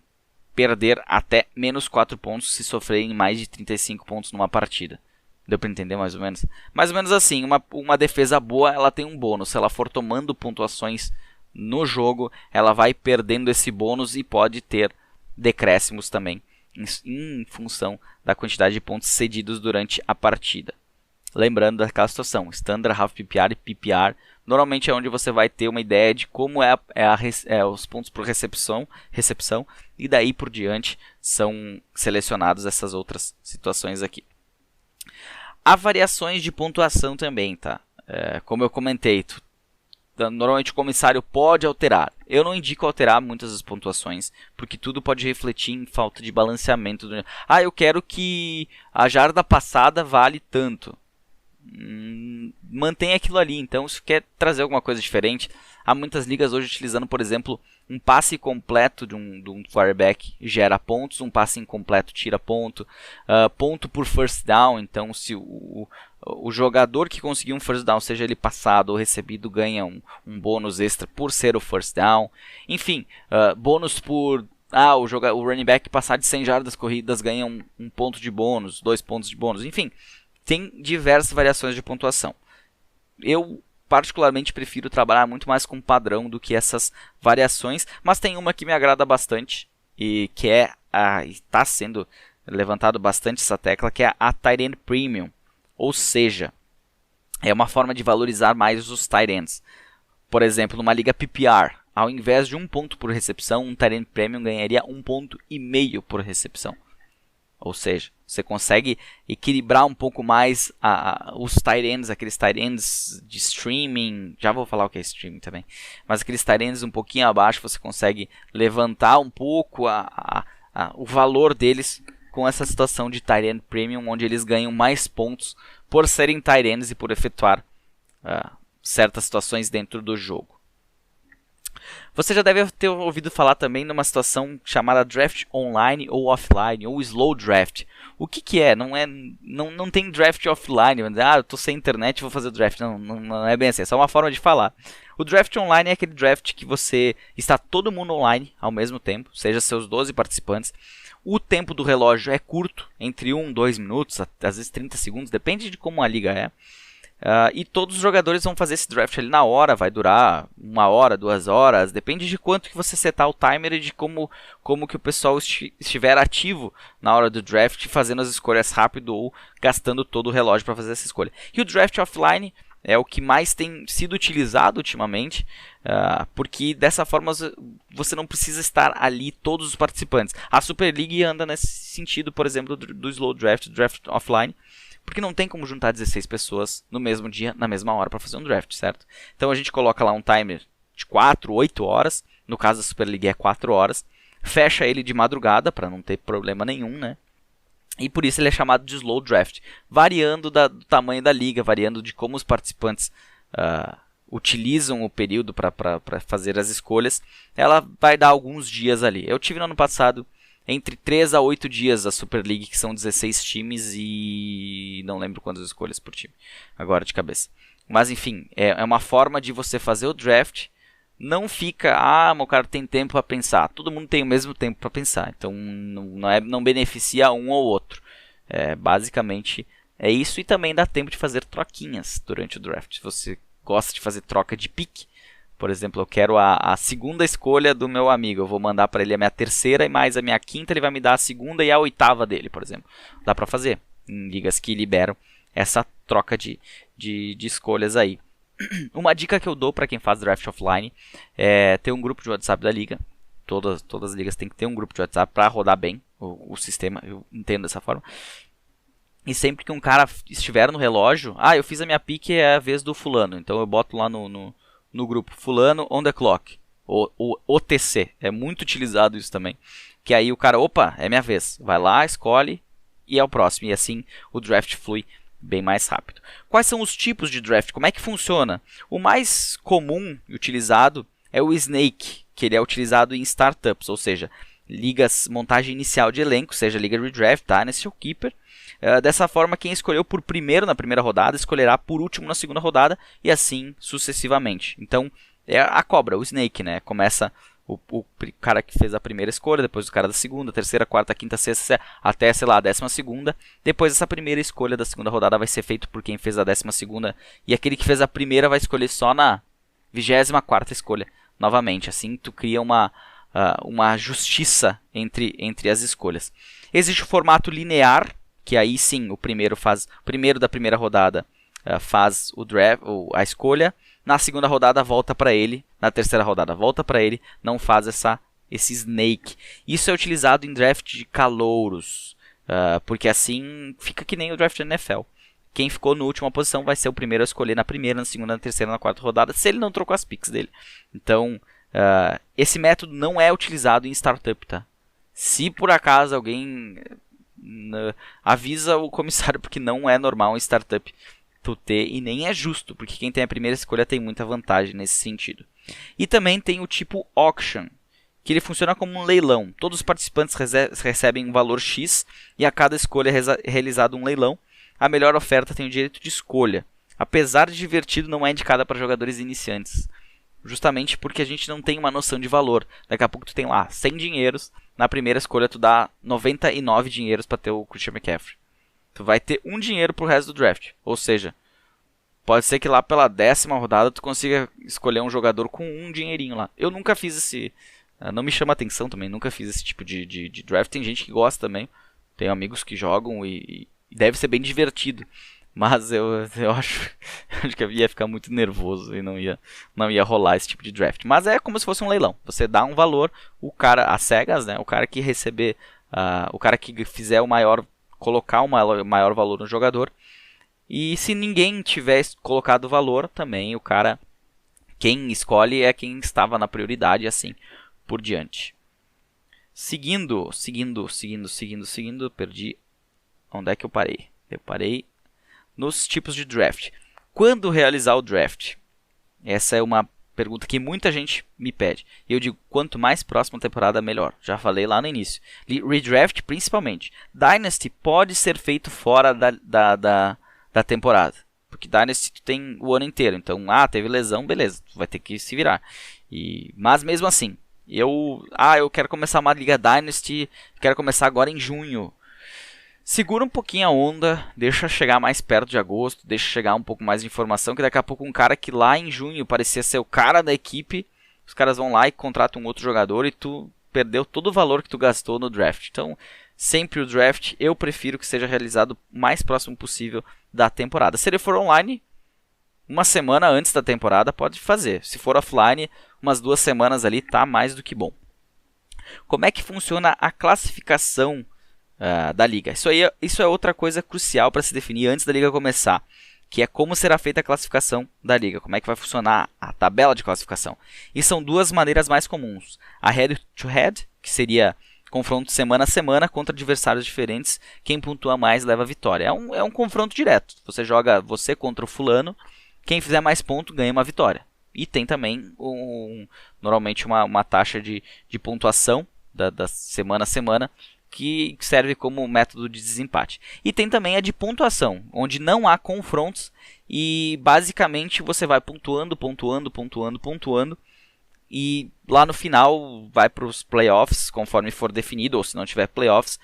perder até menos 4 pontos se sofrerem mais de 35 pontos numa partida. Deu para entender mais ou menos? Mais ou menos assim, uma defesa boa ela tem um bônus. Se ela for tomando pontuações no jogo, ela vai perdendo esse bônus e pode ter decréscimos também em função da quantidade de pontos cedidos durante a partida. Lembrando daquela situação, Standard, Half PPR e PPR, normalmente é onde você vai ter uma ideia de como os pontos por recepção, e daí por diante são selecionados essas outras situações aqui. Há variações de pontuação também, tá? Como eu comentei, normalmente o comissário pode alterar. Eu não indico alterar muitas das pontuações, porque tudo pode refletir em falta de balanceamento. Eu quero que a jarda passada vale tanto. Mantém aquilo ali. Então, se quer trazer alguma coisa diferente, há muitas ligas hoje utilizando, por exemplo, um passe completo de um quarterback gera pontos, um passe incompleto tira ponto, ponto por first down. Então, se o jogador que conseguiu um first down, seja ele passado ou recebido, ganha um bônus extra por ser o first down. Enfim, bônus por o running back passar de 100 jardas corridas ganha um ponto de bônus, 2 pontos de bônus. Enfim, tem diversas variações de pontuação. Eu particularmente prefiro trabalhar muito mais com padrão do que essas variações, mas tem uma que me agrada bastante e que está sendo levantado bastante essa tecla, que é a Tight End Premium. Ou seja, é uma forma de valorizar mais os tight ends. Por exemplo, numa liga PPR, ao invés de 1 ponto por recepção, um Tight End Premium ganharia 1,5 ponto por recepção. Ou seja, você consegue equilibrar um pouco mais os tight ends, aqueles tight ends de streaming. Já vou falar o que é streaming também. Mas aqueles tight ends um pouquinho abaixo, você consegue levantar um pouco o valor deles com essa situação de tight end premium, onde eles ganham mais pontos por serem tight ends e por efetuar certas situações dentro do jogo. Você já deve ter ouvido falar também numa situação chamada draft online ou offline, ou slow draft. O que é? Não tem draft offline, eu estou sem internet e vou fazer draft. Não é bem assim, é só uma forma de falar. O draft online é aquele draft que você está todo mundo online ao mesmo tempo, seja seus 12 participantes. O tempo do relógio é curto, entre 1 e 2 minutos, às vezes 30 segundos, depende de como a liga é. E todos os jogadores vão fazer esse draft ali na hora, vai durar 1 hora, 2 horas, depende de quanto que você setar o timer e de como que o pessoal estiver ativo na hora do draft, fazendo as escolhas rápido ou gastando todo o relógio para fazer essa escolha. E o draft offline é o que mais tem sido utilizado ultimamente, porque dessa forma você não precisa estar ali todos os participantes. A Super League anda nesse sentido, por exemplo, do slow draft, draft offline, porque não tem como juntar 16 pessoas no mesmo dia, na mesma hora, para fazer um draft, certo? Então a gente coloca lá um timer de 4, 8 horas, no caso da Super League é 4 horas, fecha ele de madrugada, para não ter problema nenhum, né? E por isso ele é chamado de slow draft, variando do tamanho da liga, variando de como os participantes utilizam o período para fazer as escolhas. Ela vai dar alguns dias ali. Eu tive no ano passado entre 3 a 8 dias a Super League, que são 16 times e não lembro quantas escolhas por time, agora de cabeça. Mas enfim, é uma forma de você fazer o draft não fica, meu cara tem tempo para pensar. Todo mundo tem o mesmo tempo para pensar, então não beneficia um ou outro. Basicamente é isso, e também dá tempo de fazer troquinhas durante o draft. Se você gosta de fazer troca de pick, por exemplo, eu quero a segunda escolha do meu amigo, eu vou mandar para ele a minha terceira e mais a minha quinta, ele vai me dar a segunda e a oitava dele, por exemplo. Dá para fazer em ligas que liberam essa troca de escolhas aí. Uma dica que eu dou para quem faz draft offline é ter um grupo de WhatsApp da liga. Todas as ligas têm que ter um grupo de WhatsApp para rodar bem o sistema, eu entendo dessa forma. E sempre que um cara estiver no relógio, eu fiz a minha pick, é a vez do fulano, então eu boto lá no grupo, fulano on the clock, o OTC, é muito utilizado isso também, que aí o cara, é minha vez, vai lá, escolhe e é o próximo, e assim o draft flui bem mais rápido. Quais são os tipos de draft? Como é que funciona? O mais comum e utilizado é o Snake, que ele é utilizado em startups, ou seja, ligas, montagem inicial de elenco, seja liga redraft, Dynasty ou Keeper. Dessa forma, quem escolheu por primeiro na primeira rodada, escolherá por último na segunda rodada, e assim sucessivamente. Então, é a cobra, o Snake, né? Começa o cara que fez a primeira escolha, depois o cara da segunda, terceira, quarta, quinta, sexta, até, sei lá, a 12ª. Depois essa primeira escolha da segunda rodada vai ser feita por quem fez a 12ª, e aquele que fez a primeira vai escolher só na 24ª escolha, novamente. Assim, tu cria uma justiça entre as escolhas. Existe o formato linear, que aí sim o primeiro da primeira rodada faz o draft, a escolha, na segunda rodada volta para ele, na terceira rodada volta para ele, não faz esse snake. Isso é utilizado em draft de calouros, porque assim fica que nem o draft da NFL. Quem ficou na última posição vai ser o primeiro a escolher na primeira, na segunda, na terceira, na quarta rodada, se ele não trocou as picks dele. Então, esse método não é utilizado em startup, tá? Se por acaso alguém avisa o comissário, porque não é normal em startup tu ter, e nem é justo, porque quem tem a primeira escolha tem muita vantagem nesse sentido. E também tem o tipo auction, que ele funciona como um leilão. Todos os participantes recebem um valor X e a cada escolha é realizado um leilão. A melhor oferta tem o direito de escolha. Apesar de divertido, não é indicada para jogadores iniciantes, justamente porque a gente não tem uma noção de valor. Daqui a pouco tu tem lá 100 dinheiros, na primeira escolha tu dá 99 dinheiros para ter o Christian McCaffrey. Tu vai ter um dinheiro pro resto do draft. Ou seja, pode ser que lá pela 10ª rodada tu consiga escolher um jogador com um dinheirinho lá. Eu nunca fiz esse... não me chama atenção também, nunca fiz esse tipo de draft. Tem gente que gosta também. Tenho amigos que jogam e deve ser bem divertido. Mas eu acho que eu ia ficar muito nervoso e não ia rolar esse tipo de draft. Mas é como se fosse um leilão. Você dá um valor, o cara, às cegas, né? O cara que receber, o cara que fizer colocar o maior valor no jogador. E se ninguém tiver colocado valor, também quem escolhe é quem estava na prioridade, assim por diante. Seguindo, perdi. Onde é que eu parei? Eu parei nos tipos de draft. Quando realizar o draft? Essa é uma pergunta que muita gente me pede. E eu digo, quanto mais próxima a temporada, melhor. Já falei lá no início. Redraft, principalmente. Dynasty pode ser feito fora da temporada. Porque Dynasty tu tem o ano inteiro. Então, teve lesão, beleza. Tu vai ter que se virar. Mas mesmo assim, eu quero começar uma Liga Dynasty, quero começar agora em junho. Segura um pouquinho a onda, deixa chegar mais perto de agosto, deixa chegar um pouco mais de informação, que daqui a pouco um cara que lá em junho parecia ser o cara da equipe, os caras vão lá e contratam um outro jogador e tu perdeu todo o valor que tu gastou no draft. Então, sempre o draft eu prefiro que seja realizado o mais próximo possível da temporada. Se ele for online, uma semana antes da temporada pode fazer. Se for offline, umas 2 semanas ali tá mais do que bom. Como é que funciona a classificação da liga? Isso é outra coisa crucial para se definir antes da liga começar, que é como será feita a classificação da liga, como é que vai funcionar a tabela de classificação. E são 2 maneiras mais comuns: a head-to-head, que seria confronto semana a semana contra adversários diferentes, quem pontua mais leva a vitória. É um confronto direto, você joga você contra o fulano, quem fizer mais ponto ganha uma vitória. E tem também normalmente uma taxa de pontuação da semana a semana, que serve como método de desempate. E tem também a de pontuação, onde não há confrontos e basicamente você vai pontuando e lá no final vai para os playoffs, conforme for definido, ou se não tiver playoffs,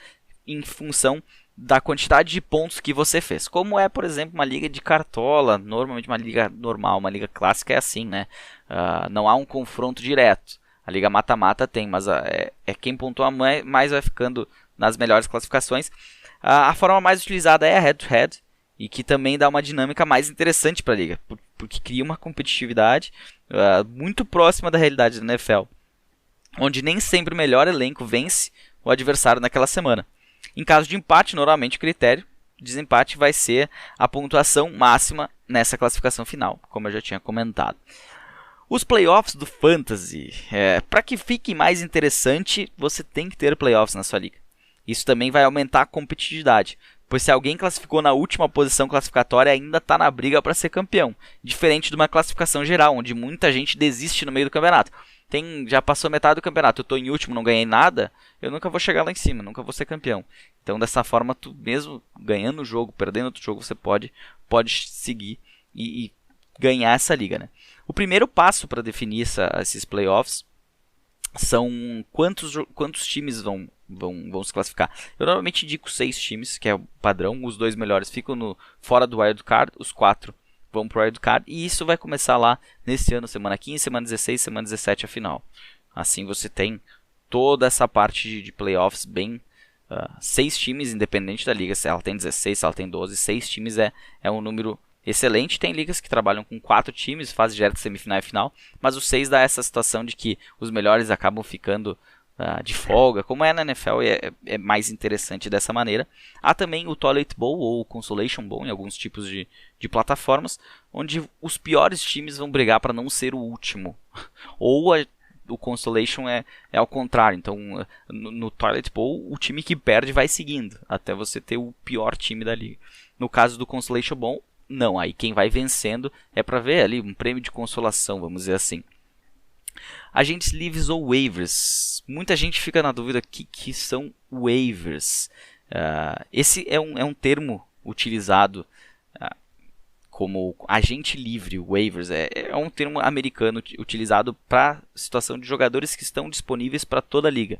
em função da quantidade de pontos que você fez. Como é, por exemplo, uma liga de cartola, normalmente uma liga normal, uma liga clássica é assim, né? Não há um confronto direto. A liga mata-mata tem, mas é quem pontua mais vai ficando nas melhores classificações. A forma mais utilizada é a head-to-head, e que também dá uma dinâmica mais interessante para a liga, porque cria uma competitividade muito próxima da realidade da NFL, onde nem sempre o melhor elenco vence o adversário naquela semana. Em caso de empate, normalmente o critério de desempate vai ser a pontuação máxima nessa classificação final, como eu já tinha comentado. Os playoffs do Fantasy, para que fique mais interessante, você tem que ter playoffs na sua liga. Isso também vai aumentar a competitividade, pois se alguém classificou na última posição classificatória, ainda está na briga para ser campeão, diferente de uma classificação geral, onde muita gente desiste no meio do campeonato. Já passou metade do campeonato, eu estou em último, não ganhei nada, eu nunca vou chegar lá em cima, nunca vou ser campeão. Então dessa forma, tu mesmo ganhando o jogo, perdendo outro jogo, você pode seguir e ganhar essa liga, né? O primeiro passo para definir esses playoffs são quantos times vão se classificar. Eu normalmente indico 6 times, que é o padrão, os 2 melhores ficam fora do wild card, os 4 vão pro wild card, e isso vai começar lá nesse ano, semana 15, semana 16, semana 17 a final. Assim você tem toda essa parte de playoffs bem... 6 times, independente da liga, se ela tem 16, se ela tem 12, 6 times é um número excelente. Tem ligas que trabalham com 4 times, fase direta, semifinal e final, mas o 6 dá essa situação de que os melhores acabam ficando de folga, como é na NFL, é mais interessante dessa maneira. Há também o Toilet Bowl ou o Consolation Bowl em alguns tipos de plataformas, onde os piores times vão brigar para não ser o último, ou o Consolation é ao contrário. Então no Toilet Bowl o time que perde vai seguindo até você ter o pior time da liga. No caso do Consolation Bowl, não, aí quem vai vencendo é para ver ali um prêmio de consolação, vamos dizer assim. Agents livres ou waivers. Muita gente fica na dúvida que são waivers. Esse é um termo utilizado como agente livre, waivers. É um termo americano utilizado para a situação de jogadores que estão disponíveis para toda a liga.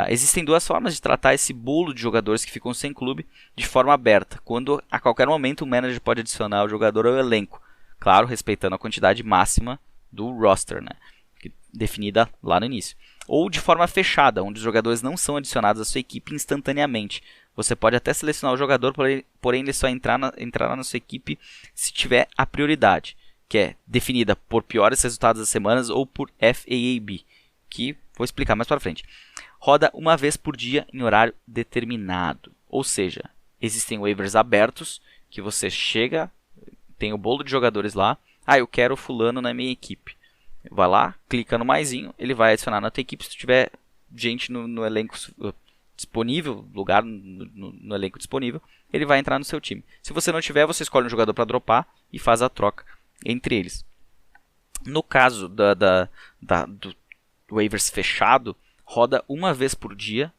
Existem 2 formas de tratar esse bolo de jogadores que ficam sem clube de forma aberta, quando a qualquer momento o manager pode adicionar o jogador ao elenco, claro, respeitando a quantidade máxima do roster, né, definida lá no início. Ou de forma fechada, onde os jogadores não são adicionados à sua equipe instantaneamente. Você pode até selecionar o jogador, porém ele só entrar na sua equipe se tiver a prioridade, que é definida por piores resultados das semanas ou por FAAB, que vou explicar mais para frente. Roda uma vez por dia em horário determinado. Ou seja, existem waivers abertos, que você chega, tem o bolo de jogadores lá, eu quero fulano na minha equipe. Vai lá, clica no maisinho, ele vai adicionar na tua equipe. Se tiver gente no elenco disponível, lugar no elenco disponível, ele vai entrar no seu time. Se você não tiver, você escolhe um jogador para dropar e faz a troca entre eles. No caso do waivers fechado, roda uma vez por dia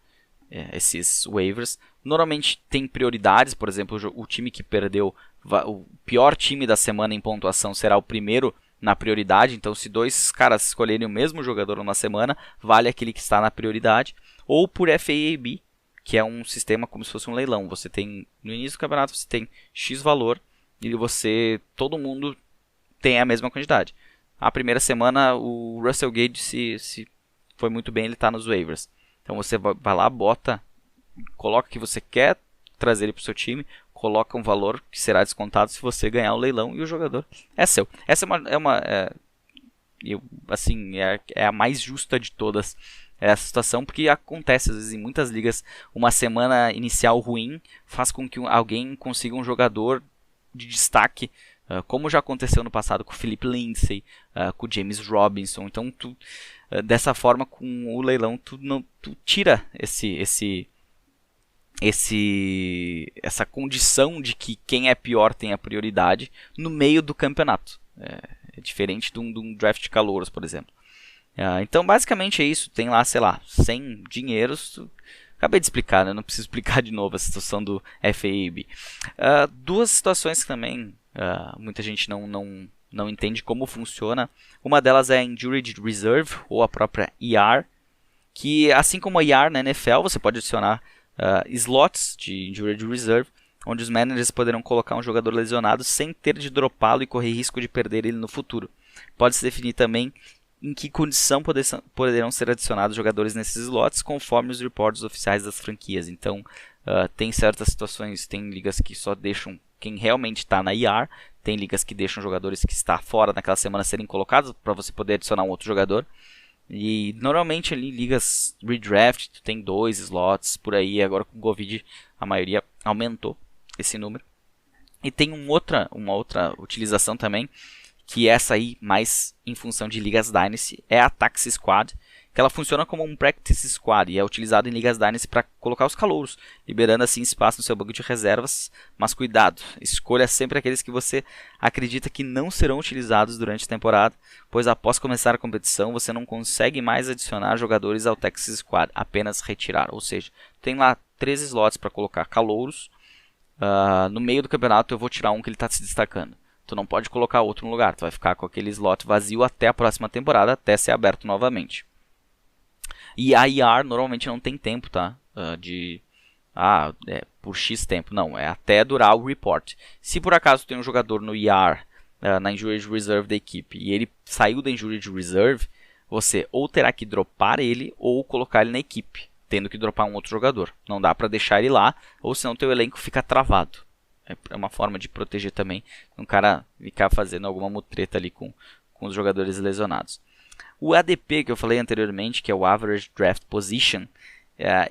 esses waivers. Normalmente tem prioridades, por exemplo, o time que perdeu, o pior time da semana em pontuação será o primeiro na prioridade. Então, se 2 caras escolherem o mesmo jogador numa semana, vale aquele que está na prioridade. Ou por FAAB, que é um sistema como se fosse um leilão. Você tem, no início do campeonato, você tem X valor e todo mundo tem a mesma quantidade. A primeira semana, o Russell Gage, se foi muito bem, ele está nos waivers. Então você vai lá, coloca que você quer trazer ele para o seu time, coloca um valor que será descontado se você ganhar o leilão e o jogador é seu. Essa é a mais justa de todas, essa situação, porque acontece às vezes em muitas ligas uma semana inicial ruim faz com que alguém consiga um jogador de destaque, como já aconteceu no passado com o Philip Lindsay, com o James Robinson. Então dessa forma, com o leilão, tu tira essa condição de que quem é pior tem a prioridade no meio do campeonato. É diferente de um draft de calouros, por exemplo. Então basicamente é isso. Tem lá, sei lá, 100 dinheiros. Acabei de explicar, né? Não preciso explicar de novo a situação do FAAB. 2 situações que também muita gente não não entende como funciona. Uma delas é a Injured Reserve, ou a própria IR, que assim como a IR na NFL, você pode adicionar slots de Injured Reserve, onde os managers poderão colocar um jogador lesionado sem ter de dropá-lo e correr risco de perder ele no futuro. Pode-se definir também em que condição poderão ser adicionados jogadores nesses slots, conforme os reportes oficiais das franquias. Então, tem certas situações, tem ligas que só deixam quem realmente está na IR, tem ligas que deixam jogadores que estão fora naquela semana serem colocados para você poder adicionar um outro jogador. E normalmente ali ligas redraft, tu tem 2 slots por aí, agora com o Covid a maioria aumentou esse número. E tem uma outra utilização também, que essa aí mais em função de ligas Dynasty, é a Taxi Squad, que ela funciona como um Practice Squad e é utilizado em ligas Dynasty para colocar os calouros, liberando assim espaço no seu banco de reservas. Mas cuidado, escolha sempre aqueles que você acredita que não serão utilizados durante a temporada, pois após começar a competição você não consegue mais adicionar jogadores ao Taxi Squad, apenas retirar. Ou seja, tem lá 13 slots para colocar calouros, no meio do campeonato eu vou tirar um que ele está se destacando. Tu não pode colocar outro no lugar, tu vai ficar com aquele slot vazio até a próxima temporada, até ser aberto novamente. E a IR normalmente não tem tempo, tá? Por X tempo. Não, é até durar o report. Se por acaso tem um jogador no IR, na Injured Reserve da equipe, e ele saiu da Injured Reserve, você ou terá que dropar ele ou colocar ele na equipe, tendo que dropar um outro jogador. Não dá pra deixar ele lá, ou senão teu elenco fica travado. É uma forma de proteger também um cara ficar fazendo alguma mutreta ali com os jogadores lesionados. O ADP que eu falei anteriormente, que é o Average Draft Position,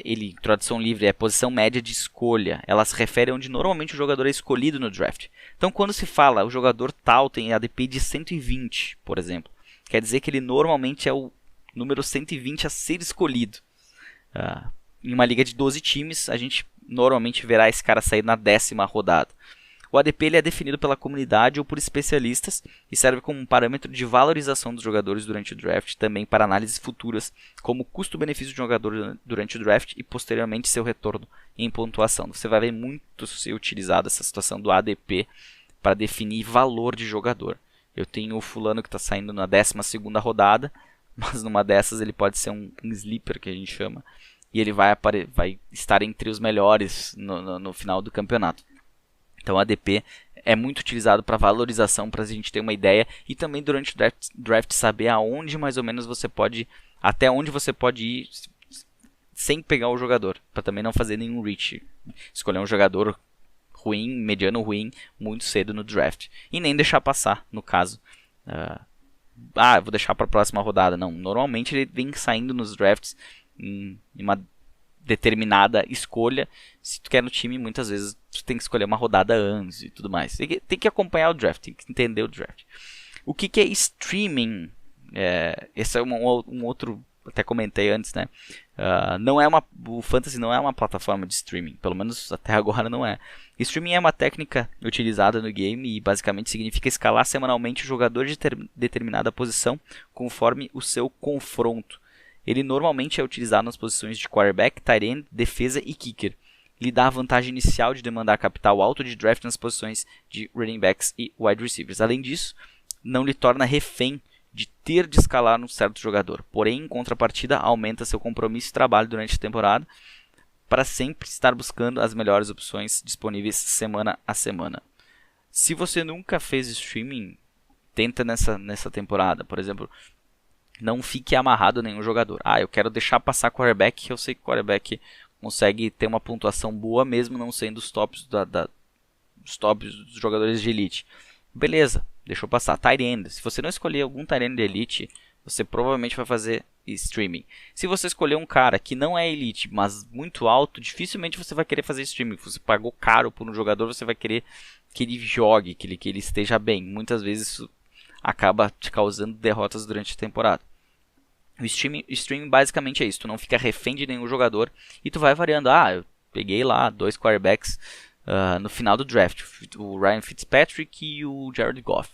ele, tradução livre, é posição média de escolha. Ela se refere a onde normalmente o jogador é escolhido no draft. Então, quando se fala o jogador tal tem ADP de 120, por exemplo, quer dizer que ele normalmente é o número 120 a ser escolhido. Em uma liga de 12 times, a gente normalmente verá esse cara sair na 10ª rodada. O ADP ele é definido pela comunidade ou por especialistas e serve como um parâmetro de valorização dos jogadores durante o draft, também para análises futuras, como o custo-benefício de um jogador durante o draft e posteriormente seu retorno em pontuação. Você vai ver muito ser utilizada essa situação do ADP para definir valor de jogador. Eu tenho o fulano que está saindo na 12ª rodada, mas numa dessas ele pode ser um sleeper, que a gente chama, e ele vai estar entre os melhores no final do campeonato. Então, o ADP é muito utilizado para valorização, para a gente ter uma ideia, e também durante o draft saber aonde mais ou menos você pode, até onde você pode ir sem pegar o jogador, para também não fazer nenhum reach, escolher um jogador ruim, mediano ruim, muito cedo no draft, e nem deixar passar, no caso, vou deixar para a próxima rodada. Não, normalmente ele vem saindo nos drafts em uma determinada escolha. Se tu quer no time, muitas vezes tu tem que escolher uma rodada antes e tudo mais. Tem que acompanhar o draft, tem que entender o draft. O que é streaming? Esse é um outro, até comentei antes, né? O Fantasy não é uma plataforma de streaming, pelo menos até agora não é. Streaming é uma técnica utilizada no game e basicamente significa escalar semanalmente o jogador de determinada posição conforme o seu confronto. Ele normalmente é utilizado nas posições de quarterback, tight end, defesa e kicker. Ele dá a vantagem inicial de demandar capital alto de draft nas posições de running backs e wide receivers. Além disso, não lhe torna refém de ter de escalar um certo jogador. Porém, em contrapartida, aumenta seu compromisso e trabalho durante a temporada para sempre estar buscando as melhores opções disponíveis semana a semana. Se você nunca fez streaming, tenta nessa temporada. Por exemplo, não fique amarrado a nenhum jogador. Eu quero deixar passar quarterback, eu sei que quarterback consegue ter uma pontuação boa mesmo não sendo os tops dos jogadores de elite. Beleza, deixou passar. Tight end. Se você não escolher algum tight end de elite, você provavelmente vai fazer streaming. Se você escolher um cara que não é elite, mas muito alto, dificilmente você vai querer fazer streaming. Se você pagou caro por um jogador, você vai querer que ele jogue, que ele esteja bem. Muitas vezes isso acaba te causando derrotas durante a temporada. O streaming basicamente é isso, tu não fica refém de nenhum jogador e tu vai variando. Eu peguei lá 2 quarterbacks no final do draft, o Ryan Fitzpatrick e o Jared Goff.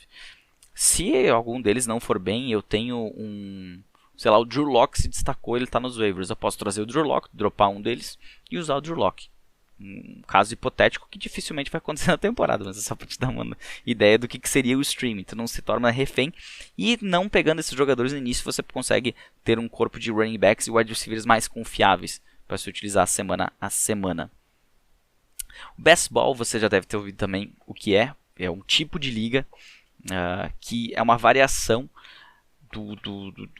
Se algum deles não for bem, eu tenho o Drew Lock se destacou, ele está nos waivers, eu posso trazer o Drew Lock, dropar um deles e usar o Drew Lock. um caso hipotético que dificilmente vai acontecer na temporada, mas é só para te dar uma ideia do que seria o streaming. Tu não se torna refém, e não pegando esses jogadores no início, você consegue ter um corpo de running backs e wide receivers mais confiáveis para se utilizar semana a semana. O Best Ball, você já deve ter ouvido também o que é um tipo de liga que é uma variação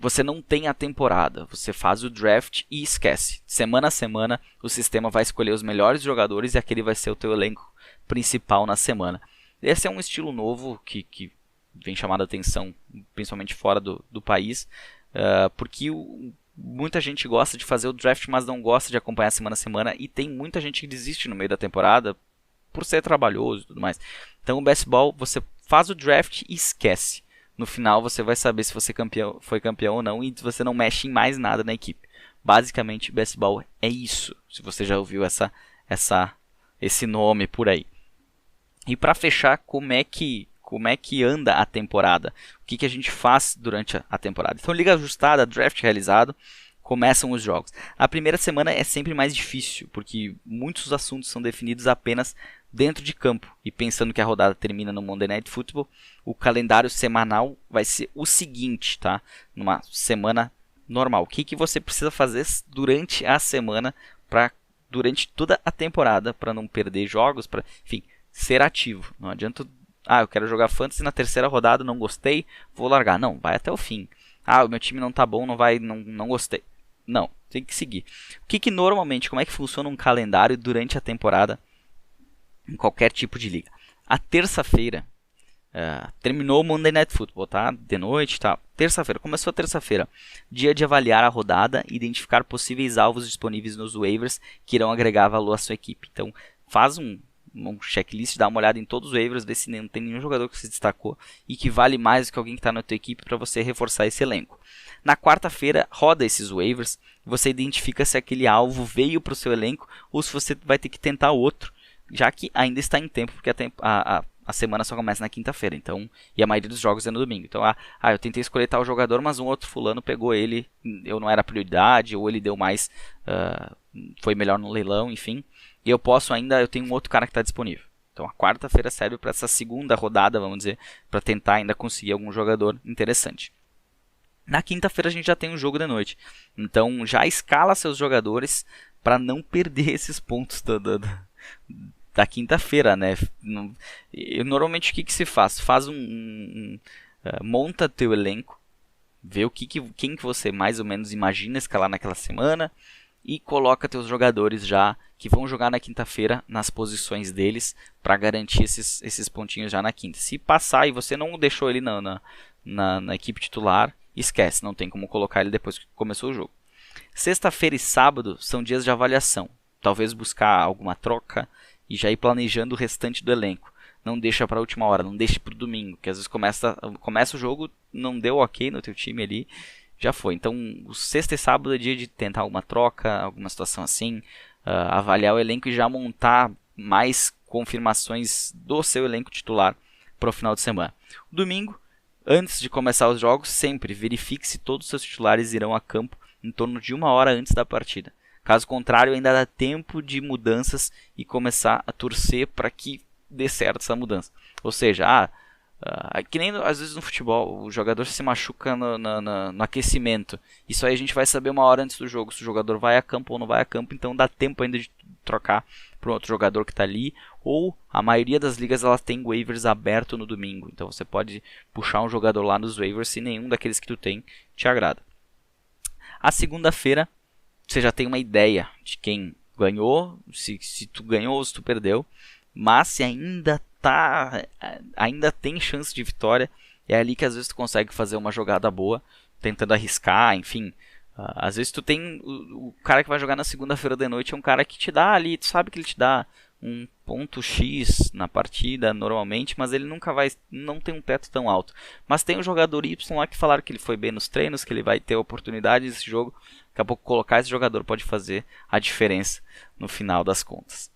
você não tem a temporada, você faz o draft e esquece. Semana a semana o sistema vai escolher os melhores jogadores e aquele vai ser o teu elenco principal na semana. Esse é um estilo novo que vem chamando a atenção, principalmente fora do país, porque muita gente gosta de fazer o draft, mas não gosta de acompanhar semana a semana, e tem muita gente que desiste no meio da temporada por ser trabalhoso e tudo mais. Então o Best Ball, você faz o draft e esquece. No final você vai saber se você foi campeão ou não, e você não mexe em mais nada na equipe. Basicamente, Best Ball é isso, se você já ouviu esse nome por aí. E para fechar, como é que anda a temporada? O que a gente faz durante a temporada? Então, liga ajustada, draft realizado, começam os jogos. A primeira semana é sempre mais difícil, porque muitos assuntos são definidos apenas dentro de campo. E pensando que a rodada termina no Monday Night Football, o calendário semanal vai ser o seguinte, tá? Numa semana normal. O que você precisa fazer durante a semana, durante toda a temporada, para não perder jogos, para, enfim, ser ativo. Não adianta, eu quero jogar Fantasy na terceira rodada, não gostei, vou largar. Não, vai até o fim. O meu time não tá bom, não gostei. Não, tem que seguir. Normalmente, como é que funciona um calendário durante a temporada em qualquer tipo de liga? A terça-feira, terminou o Monday Night Football, tá? De noite, tá? Terça-feira, começou a terça-feira. Dia de avaliar a rodada e identificar possíveis alvos disponíveis nos waivers que irão agregar valor à sua equipe. Então, faz um checklist, dá uma olhada em todos os waivers, vê se não tem nenhum jogador que se destacou e que vale mais do que alguém que está na tua equipe, para você reforçar esse elenco. Na quarta-feira, roda esses waivers, você identifica se aquele alvo veio para o seu elenco ou se você vai ter que tentar outro, já que ainda está em tempo, porque a semana só começa na quinta-feira, então, e a maioria dos jogos é no domingo. Então, eu tentei escolher tal jogador, mas um outro fulano pegou ele, eu não era prioridade, ou ele deu mais, foi melhor no leilão, enfim. E eu tenho um outro cara que está disponível. Então a quarta-feira serve para essa segunda rodada, vamos dizer, para tentar ainda conseguir algum jogador interessante. Na quinta-feira a gente já tem um jogo de noite. Então já escala seus jogadores para não perder esses pontos da quinta-feira, né? Normalmente o que se faz? Monta teu elenco, vê quem que você mais ou menos imagina escalar naquela semana, e coloca teus jogadores já que vão jogar na quinta-feira nas posições deles, para garantir esses pontinhos já na quinta. Se passar e você não deixou ele na equipe titular, esquece, não tem como colocar ele depois que começou o jogo. Sexta-feira e sábado são dias de avaliação, talvez buscar alguma troca e já ir planejando o restante do elenco. Não deixa para a última hora, não deixe para o domingo, que às vezes começa o jogo, não deu ok no teu time ali, já foi. Então, o sexta e sábado é dia de tentar alguma troca, alguma situação assim, avaliar o elenco e já montar mais confirmações do seu elenco titular para o final de semana. Domingo, antes de começar os jogos, sempre verifique se todos os seus titulares irão a campo em torno de 1 hora antes da partida. Caso contrário, ainda dá tempo de mudanças e começar a torcer para que dê certo essa mudança. Ou seja, que nem às vezes no futebol, o jogador se machuca no aquecimento. Isso aí a gente vai saber 1 hora antes do jogo, se o jogador vai a campo ou não vai a campo, então dá tempo ainda de trocar para outro jogador que está ali. Ou a maioria das ligas elas tem waivers aberto no domingo, então você pode puxar um jogador lá nos waivers se nenhum daqueles que tu tem te agrada. A segunda-feira você já tem uma ideia de quem ganhou, se tu ganhou ou se tu perdeu, mas se ainda tem chance de vitória, é ali que às vezes tu consegue fazer uma jogada boa, tentando arriscar, enfim. Às vezes tu tem o cara que vai jogar na segunda-feira de noite, é um cara que te dá ali, tu sabe que ele te dá um ponto X na partida normalmente, mas ele não tem um teto tão alto. Mas tem o jogador Y lá que falaram que ele foi bem nos treinos, que ele vai ter oportunidade nesse jogo. Daqui a pouco colocar esse jogador pode fazer a diferença no final das contas.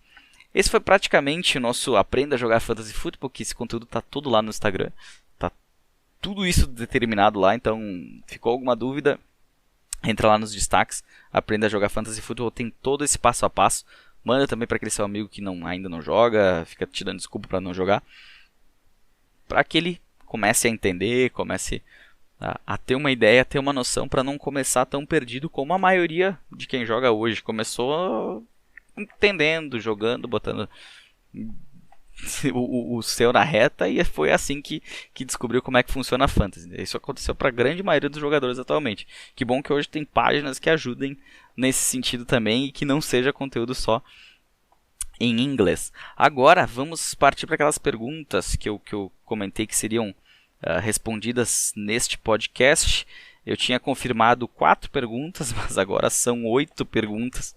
Esse foi praticamente o nosso Aprenda a Jogar Fantasy Football, que esse conteúdo está todo lá no Instagram. Tá tudo isso determinado lá, então ficou alguma dúvida? Entra lá nos destaques, Aprenda a Jogar Fantasy Football, tem todo esse passo a passo Manda também para aquele seu amigo que ainda não joga, fica te dando desculpa para não jogar, para que ele comece a entender, comece a ter uma ideia, a ter uma noção, para não começar tão perdido como a maioria de quem joga hoje. Começou entendendo, jogando, botando o seu na reta, e foi assim que descobriu como é que funciona a Fantasy. Isso aconteceu para a grande maioria dos jogadores atualmente. Que bom que hoje tem páginas que ajudem nesse sentido também, e que não seja conteúdo só em inglês. Agora vamos partir para aquelas perguntas que eu comentei que seriam respondidas neste podcast. Eu tinha confirmado 4 perguntas, mas agora são 8 perguntas.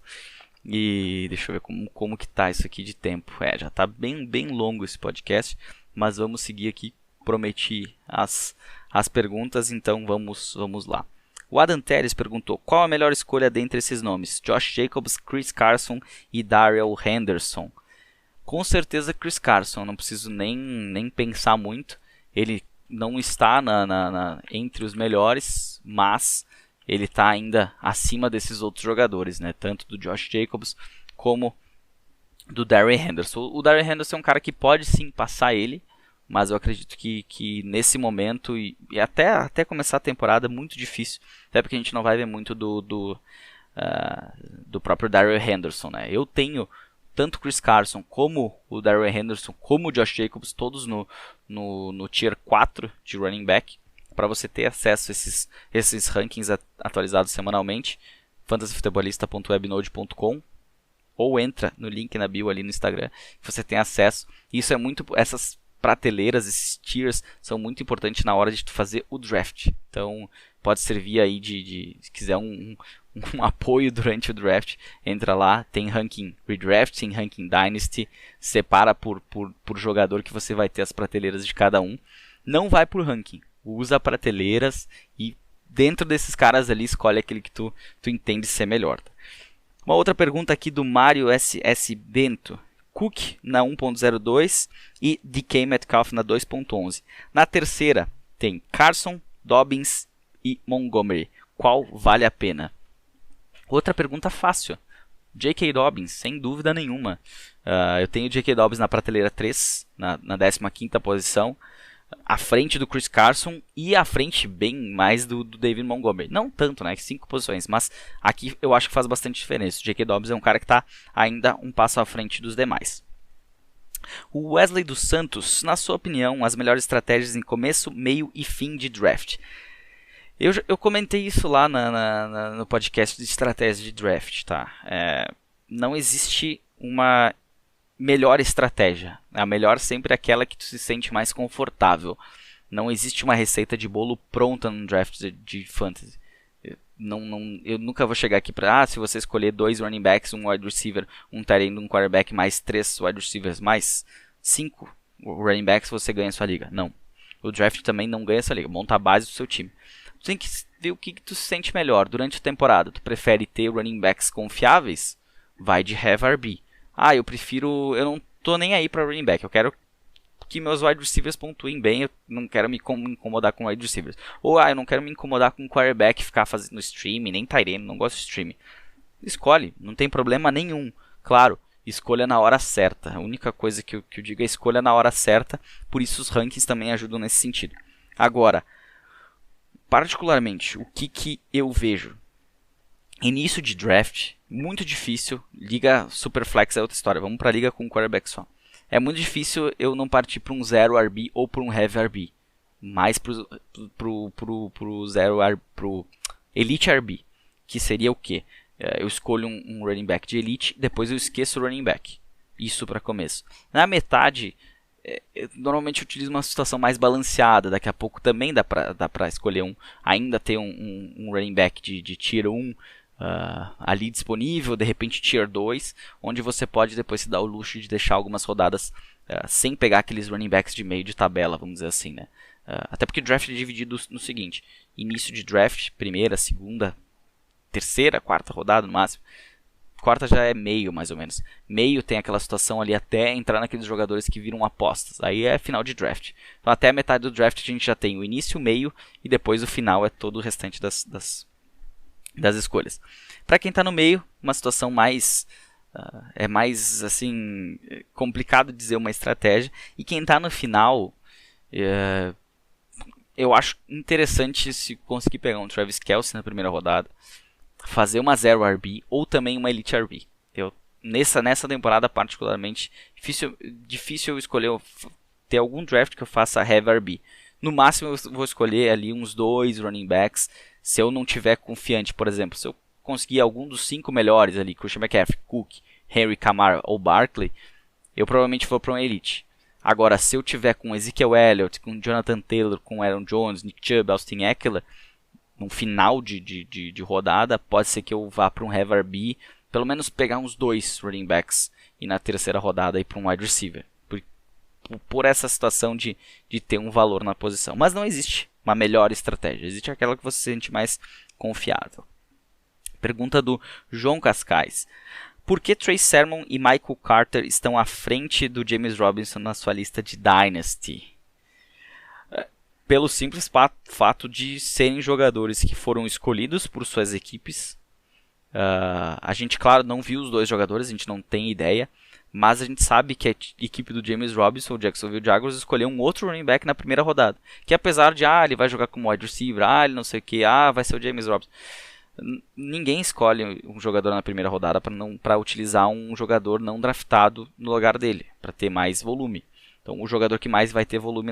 E deixa eu ver como que tá isso aqui de tempo. Já tá bem longo esse podcast, mas vamos seguir aqui. Prometi as perguntas, então vamos lá. O Adam Teres perguntou: qual a melhor escolha dentre esses nomes? Josh Jacobs, Chris Carson e Darrell Henderson. Com certeza Chris Carson, não preciso nem pensar muito. Ele não está entre os melhores, mas ele está ainda acima desses outros jogadores, né? Tanto do Josh Jacobs como do Darrell Henderson. O Darrell Henderson é um cara que pode sim passar ele, mas eu acredito que nesse momento e até começar a temporada é muito difícil, até porque a gente não vai ver muito do próprio Darrell Henderson, né? Eu tenho tanto o Chris Carson como o Darrell Henderson como o Josh Jacobs, todos no Tier 4 de running back, para você ter acesso a esses rankings atualizados semanalmente. fantasyfutebolista.webnode.com, ou entra no link na bio ali no Instagram, você tem acesso. Isso é muito, essas prateleiras, esses tiers são muito importantes na hora de tu fazer o draft. Então pode servir aí se quiser um apoio durante o draft, entra lá, tem ranking redraft, tem ranking dynasty, separa por jogador que você vai ter as prateleiras de cada um. Não vai por ranking, usa prateleiras e dentro desses caras ali escolhe aquele que tu entende ser melhor. Uma outra pergunta aqui do Mário SS Bento: Cook na 1.02 e DK Metcalf na 2.11. Na terceira tem Carson, Dobbins e Montgomery. Qual vale a pena? Outra pergunta fácil. J.K. Dobbins, sem dúvida nenhuma. Eu tenho J.K. Dobbins na prateleira 3, na 15ª posição, à frente do Chris Carson e à frente bem mais do David Montgomery. Não tanto, né? 5 posições, mas aqui eu acho que faz bastante diferença. O J.K. Dobbins é um cara que está ainda um passo à frente dos demais. O Wesley dos Santos: na sua opinião, as melhores estratégias em começo, meio e fim de draft. Eu comentei isso lá no podcast de estratégia de draft, tá? Não existe uma melhor estratégia. A melhor sempre é aquela que tu se sente mais confortável. Não existe uma receita de bolo pronta no draft de fantasy. Eu nunca vou chegar aqui para se você escolher 2 running backs, um wide receiver, um tight end, um quarterback, mais 3 wide receivers, mais 5 running backs, você ganha a sua liga. Não. O draft também não ganha a sua liga. Monta a base do seu time. Tu tem que ver o que tu se sente melhor durante a temporada. Tu prefere ter running backs confiáveis? Vai de have RB. Eu não tô nem aí para running back. Eu quero que meus wide receivers pontuem bem. Eu não quero me incomodar com wide receivers. Ou eu não quero me incomodar com quarterback, ficar fazendo stream, nem tight end, não gosto de stream. Escolhe, não tem problema nenhum. Claro, escolha na hora certa. A única coisa que eu digo é escolha na hora certa. Por isso os rankings também ajudam nesse sentido. Agora, particularmente, o que eu vejo? Início de draft, muito difícil. Liga Superflex é outra história. Vamos para a liga com um quarterback só. É muito difícil eu não partir para um 0 RB ou para um heavy RB. Mais pro Elite RB. Que seria o quê? Eu escolho um running back de Elite, depois eu esqueço o running back. Isso para começo. Na metade, normalmente eu utilizo uma situação mais balanceada. Daqui a pouco também dá para escolher ainda ter um running back de Tier 1 ali disponível, de repente Tier 2, onde você pode depois se dar o luxo de deixar algumas rodadas sem pegar aqueles running backs de meio de tabela, vamos dizer assim, né? Até porque o draft é dividido no seguinte: início de draft, primeira, segunda, terceira, quarta rodada no máximo. Quarta já é meio, mais ou menos. Meio tem aquela situação ali até entrar naqueles jogadores que viram apostas. Aí é final de draft. Então até a metade do draft a gente já tem o início, o meio e depois o final é todo o restante das escolhas. Para quem está no meio, uma situação mais é mais assim complicado dizer uma estratégia. E quem está no final, eu acho interessante se conseguir pegar um Travis Kelce na primeira rodada, fazer uma 0 RB ou também uma Elite RB. Nessa temporada particularmente, difícil eu escolher ter algum draft que eu faça Heavy RB. No máximo eu vou escolher ali uns 2 running backs, se eu não tiver confiante, por exemplo, se eu conseguir algum dos 5 melhores ali, Christian McCaffrey, Cook, Henry, Kamara ou Barkley, eu provavelmente vou para uma Elite. Agora, se eu tiver com Ezekiel Elliott, com Jonathan Taylor, com Aaron Jones, Nick Chubb, Austin Ekeler, no final de rodada, pode ser que eu vá para um Heavy RB, pelo menos pegar uns 2 running backs e na terceira rodada ir para um wide receiver. Por essa situação de ter um valor na posição. Mas não existe uma melhor estratégia. Existe aquela que você se sente mais confiável. Pergunta do João Cascais. Por que Trey Sermon e Michael Carter estão à frente do James Robinson na sua lista de Dynasty? Pelo simples fato de serem jogadores que foram escolhidos por suas equipes. A gente, claro, não viu os dois jogadores, a gente não tem ideia. Mas a gente sabe que a equipe do James Robinson, o Jacksonville Jaguars, escolheu um outro running back na primeira rodada. Que apesar de, ele vai jogar como wide receiver, ele não sei o que, vai ser o James Robinson. Ninguém escolhe um jogador na primeira rodada para utilizar um jogador não draftado no lugar dele, para ter mais volume. Então o jogador que mais vai ter volume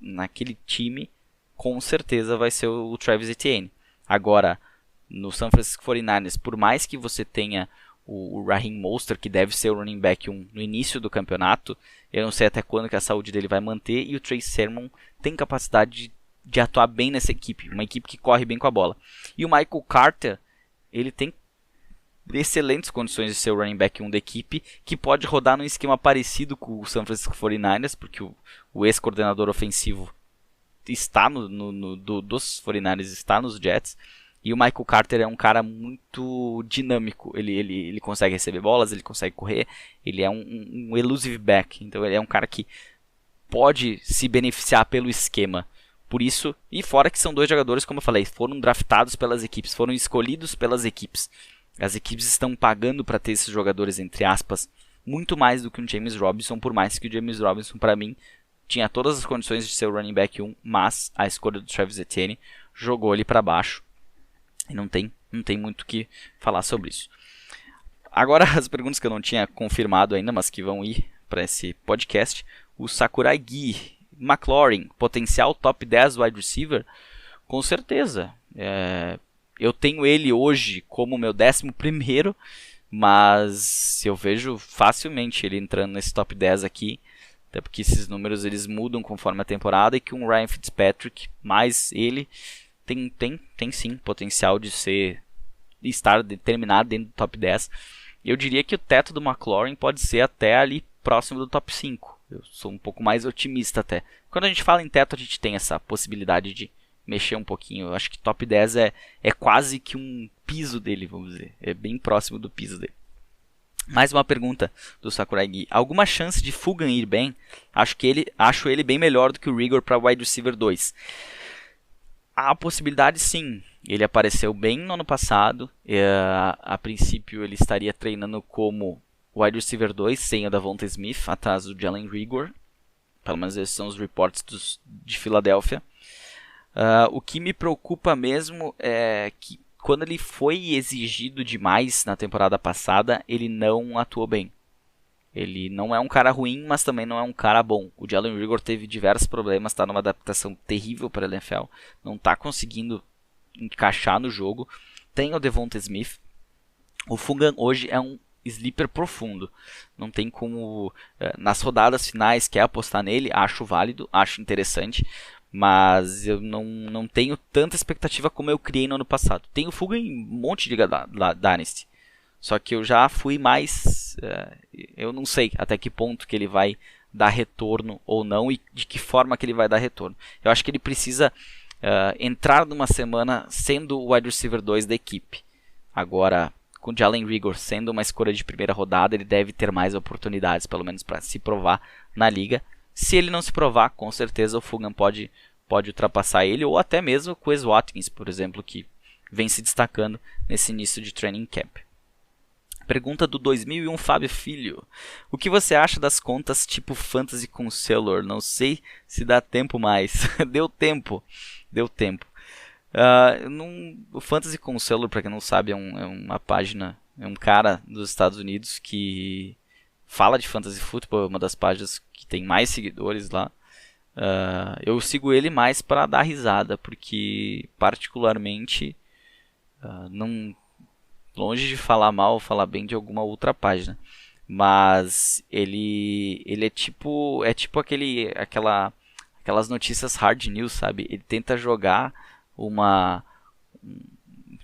naquele time, com certeza vai ser o Travis Etienne. Agora, no San Francisco 49ers, por mais que você tenha o Raheem Mostert, que deve ser o running back 1 no início do campeonato, eu não sei até quando que a saúde dele vai manter, e o Trey Sermon tem capacidade de atuar bem nessa equipe, uma equipe que corre bem com a bola. E o Michael Carter, ele tem excelentes condições de ser o running back 1 da equipe, que pode rodar num esquema parecido com o San Francisco 49ers, porque o ex-coordenador ofensivo está dos 49ers, está nos Jets. E o Michael Carter é um cara muito dinâmico. Ele consegue receber bolas, ele consegue correr. Ele é um elusive back. Então ele é um cara que pode se beneficiar pelo esquema. Por isso, e fora que são dois jogadores, como eu falei, foram draftados pelas equipes, foram escolhidos pelas equipes. As equipes estão pagando para ter esses jogadores, entre aspas, muito mais do que um James Robinson, por mais que o James Robinson, para mim, tinha todas as condições de ser o running back 1, mas a escolha do Travis Etienne jogou ele para baixo. E não tem muito o que falar sobre isso. Agora, as perguntas que eu não tinha confirmado ainda, mas que vão ir para esse podcast. O Sakurai Gui, McLaurin, potencial top 10 wide receiver? Com certeza. Eu tenho ele hoje como meu 11º, mas eu vejo facilmente ele entrando nesse top 10 aqui. Até porque esses números eles mudam conforme a temporada, e que um Ryan Fitzpatrick, mais ele, tem sim potencial de estar determinado dentro do top 10. Eu diria que o teto do McLaurin pode ser até ali próximo do top 5. Eu sou um pouco mais otimista até. Quando a gente fala em teto, a gente tem essa possibilidade de mexer um pouquinho. Eu acho que top 10 é quase que um piso dele, vamos dizer. É bem próximo do piso dele. Mais uma pergunta do Sakurai Gui. Alguma chance de Fulgham ir bem? Acho ele bem melhor do que o Rigor para wide receiver 2. Há possibilidade, sim. Ele apareceu bem no ano passado. A princípio ele estaria treinando como wide receiver 2, sem o Devonta Smith, atrás do Jalen Rigor. Pelo menos esses são os reports de Filadélfia. O que me preocupa mesmo é que quando ele foi exigido demais na temporada passada, ele não atuou bem. Ele não é um cara ruim, mas também não é um cara bom. O Jalen Rigor teve diversos problemas, está numa adaptação terrível para a NFL. Não está conseguindo encaixar no jogo. Tem o Devonta Smith. O Fulgham hoje é um sleeper profundo. Não tem como... nas rodadas finais, quer apostar nele, acho válido, acho interessante. Mas eu não tenho tanta expectativa como eu criei no ano passado. Tenho Fulgham em um monte de liga da Dynasty. Só que eu já fui mais... eu não sei até que ponto que ele vai dar retorno ou não, e de que forma que ele vai dar retorno. Eu acho que ele precisa entrar numa semana sendo o wide receiver 2 da equipe. Agora, com o Jalen Rigor sendo uma escolha de primeira rodada, ele deve ter mais oportunidades, pelo menos para se provar na liga. Se ele não se provar, com certeza o Fulgham pode ultrapassar ele, ou até mesmo o Quez Watkins, por exemplo, que vem se destacando nesse início de training camp. Pergunta do 2001 Fábio Filho. O que você acha das contas tipo Fantasy Counselor? Não sei se dá tempo mais. Deu tempo. O Fantasy Counselor, para quem não sabe, é uma página, é um cara dos Estados Unidos que fala de Fantasy Football, é uma das páginas que tem mais seguidores lá. Eu sigo ele mais para dar risada, porque particularmente não, longe de falar mal ou falar bem de alguma outra página, mas ele é tipo aquelas notícias hard news, sabe? Ele tenta jogar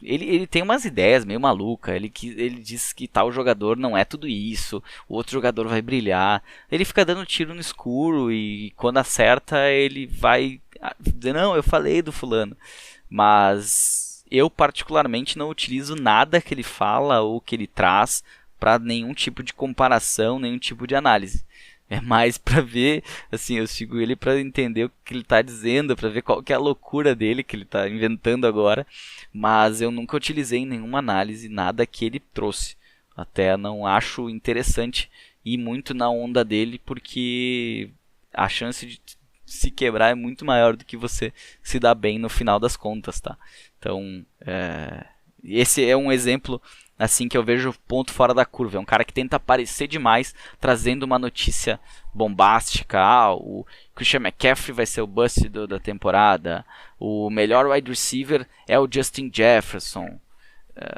ele tem umas ideias meio malucas. Ele diz que tal jogador não é tudo isso, o outro jogador vai brilhar. Ele fica dando tiro no escuro e quando acerta ele vai dizer, não, eu falei do fulano. Mas eu particularmente não utilizo nada que ele fala ou que ele traz para nenhum tipo de comparação, nenhum tipo de análise. É mais pra ver, assim, eu sigo ele pra entender o que ele tá dizendo, pra ver qual que é a loucura dele que ele tá inventando agora, mas eu nunca utilizei em nenhuma análise nada que ele trouxe. Até não acho interessante ir muito na onda dele, porque a chance de se quebrar é muito maior do que você se dar bem no final das contas, tá? Então, esse é um exemplo assim que eu vejo ponto fora da curva. É um cara que tenta aparecer demais, trazendo uma notícia bombástica. O Christian McCaffrey vai ser o bust da temporada. O melhor wide receiver é o Justin Jefferson.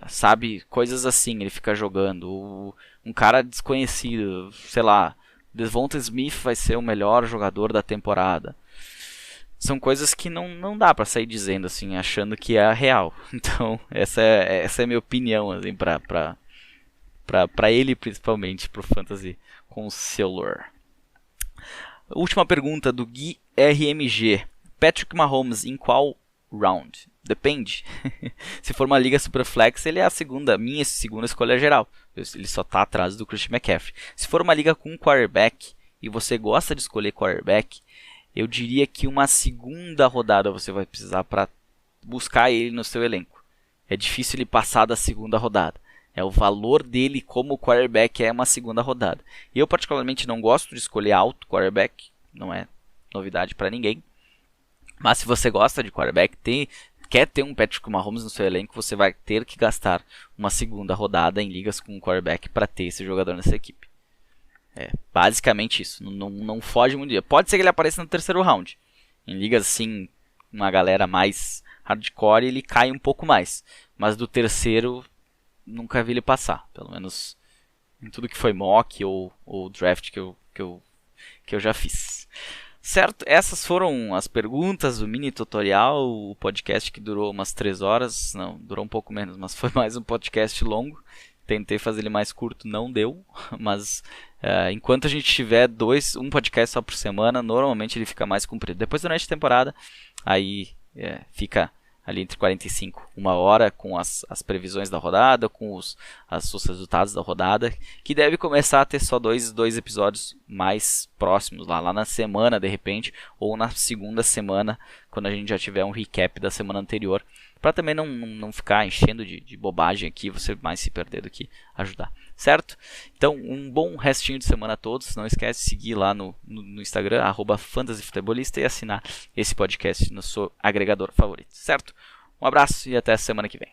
Sabe? Coisas assim ele fica jogando. Um cara desconhecido, sei lá, Devonta Smith vai ser o melhor jogador da temporada. São coisas que não dá pra sair dizendo assim, achando que é a real. Então, essa é a minha opinião assim, pra ele principalmente, pro Fantasy Counselor. Última pergunta do Gui RMG. Patrick Mahomes em qual round? Depende. Se for uma liga Superflex, ele é minha segunda escolha geral. Ele só tá atrás do Christian McCaffrey. Se for uma liga com quarterback e você gosta de escolher quarterback, eu diria que uma segunda rodada você vai precisar para buscar ele no seu elenco. É difícil ele passar da segunda rodada. O valor dele como quarterback é uma segunda rodada. E eu particularmente não gosto de escolher alto quarterback. Não é novidade para ninguém. Mas se você gosta de quarterback, quer ter um Patrick Mahomes no seu elenco, você vai ter que gastar uma segunda rodada em ligas com quarterback para ter esse jogador nessa equipe. Basicamente isso, não foge muito. Pode ser que ele apareça no terceiro round. Em ligas assim, uma galera mais hardcore, ele cai um pouco mais. Mas do terceiro, nunca vi ele passar. Pelo menos em tudo que foi mock ou draft que eu já fiz. Certo? Essas foram as perguntas do mini tutorial. O podcast que durou umas 3 horas. Não, durou um pouco menos, mas foi mais um podcast longo. Tentei fazer ele mais curto, não deu, mas enquanto a gente tiver um podcast só por semana, normalmente ele fica mais comprido. Depois durante a temporada, aí fica ali entre 45 e 1 hora com as previsões da rodada, com os resultados da rodada, que deve começar a ter só dois episódios mais próximos, lá na semana de repente, ou na segunda semana, quando a gente já tiver um recap da semana anterior, para também não ficar enchendo de bobagem aqui, você mais se perder do que ajudar, certo? Então, um bom restinho de semana a todos. Não esquece de seguir lá no Instagram, @fantasyfutebolista, e assinar esse podcast no seu agregador favorito, certo? Um abraço e até a semana que vem.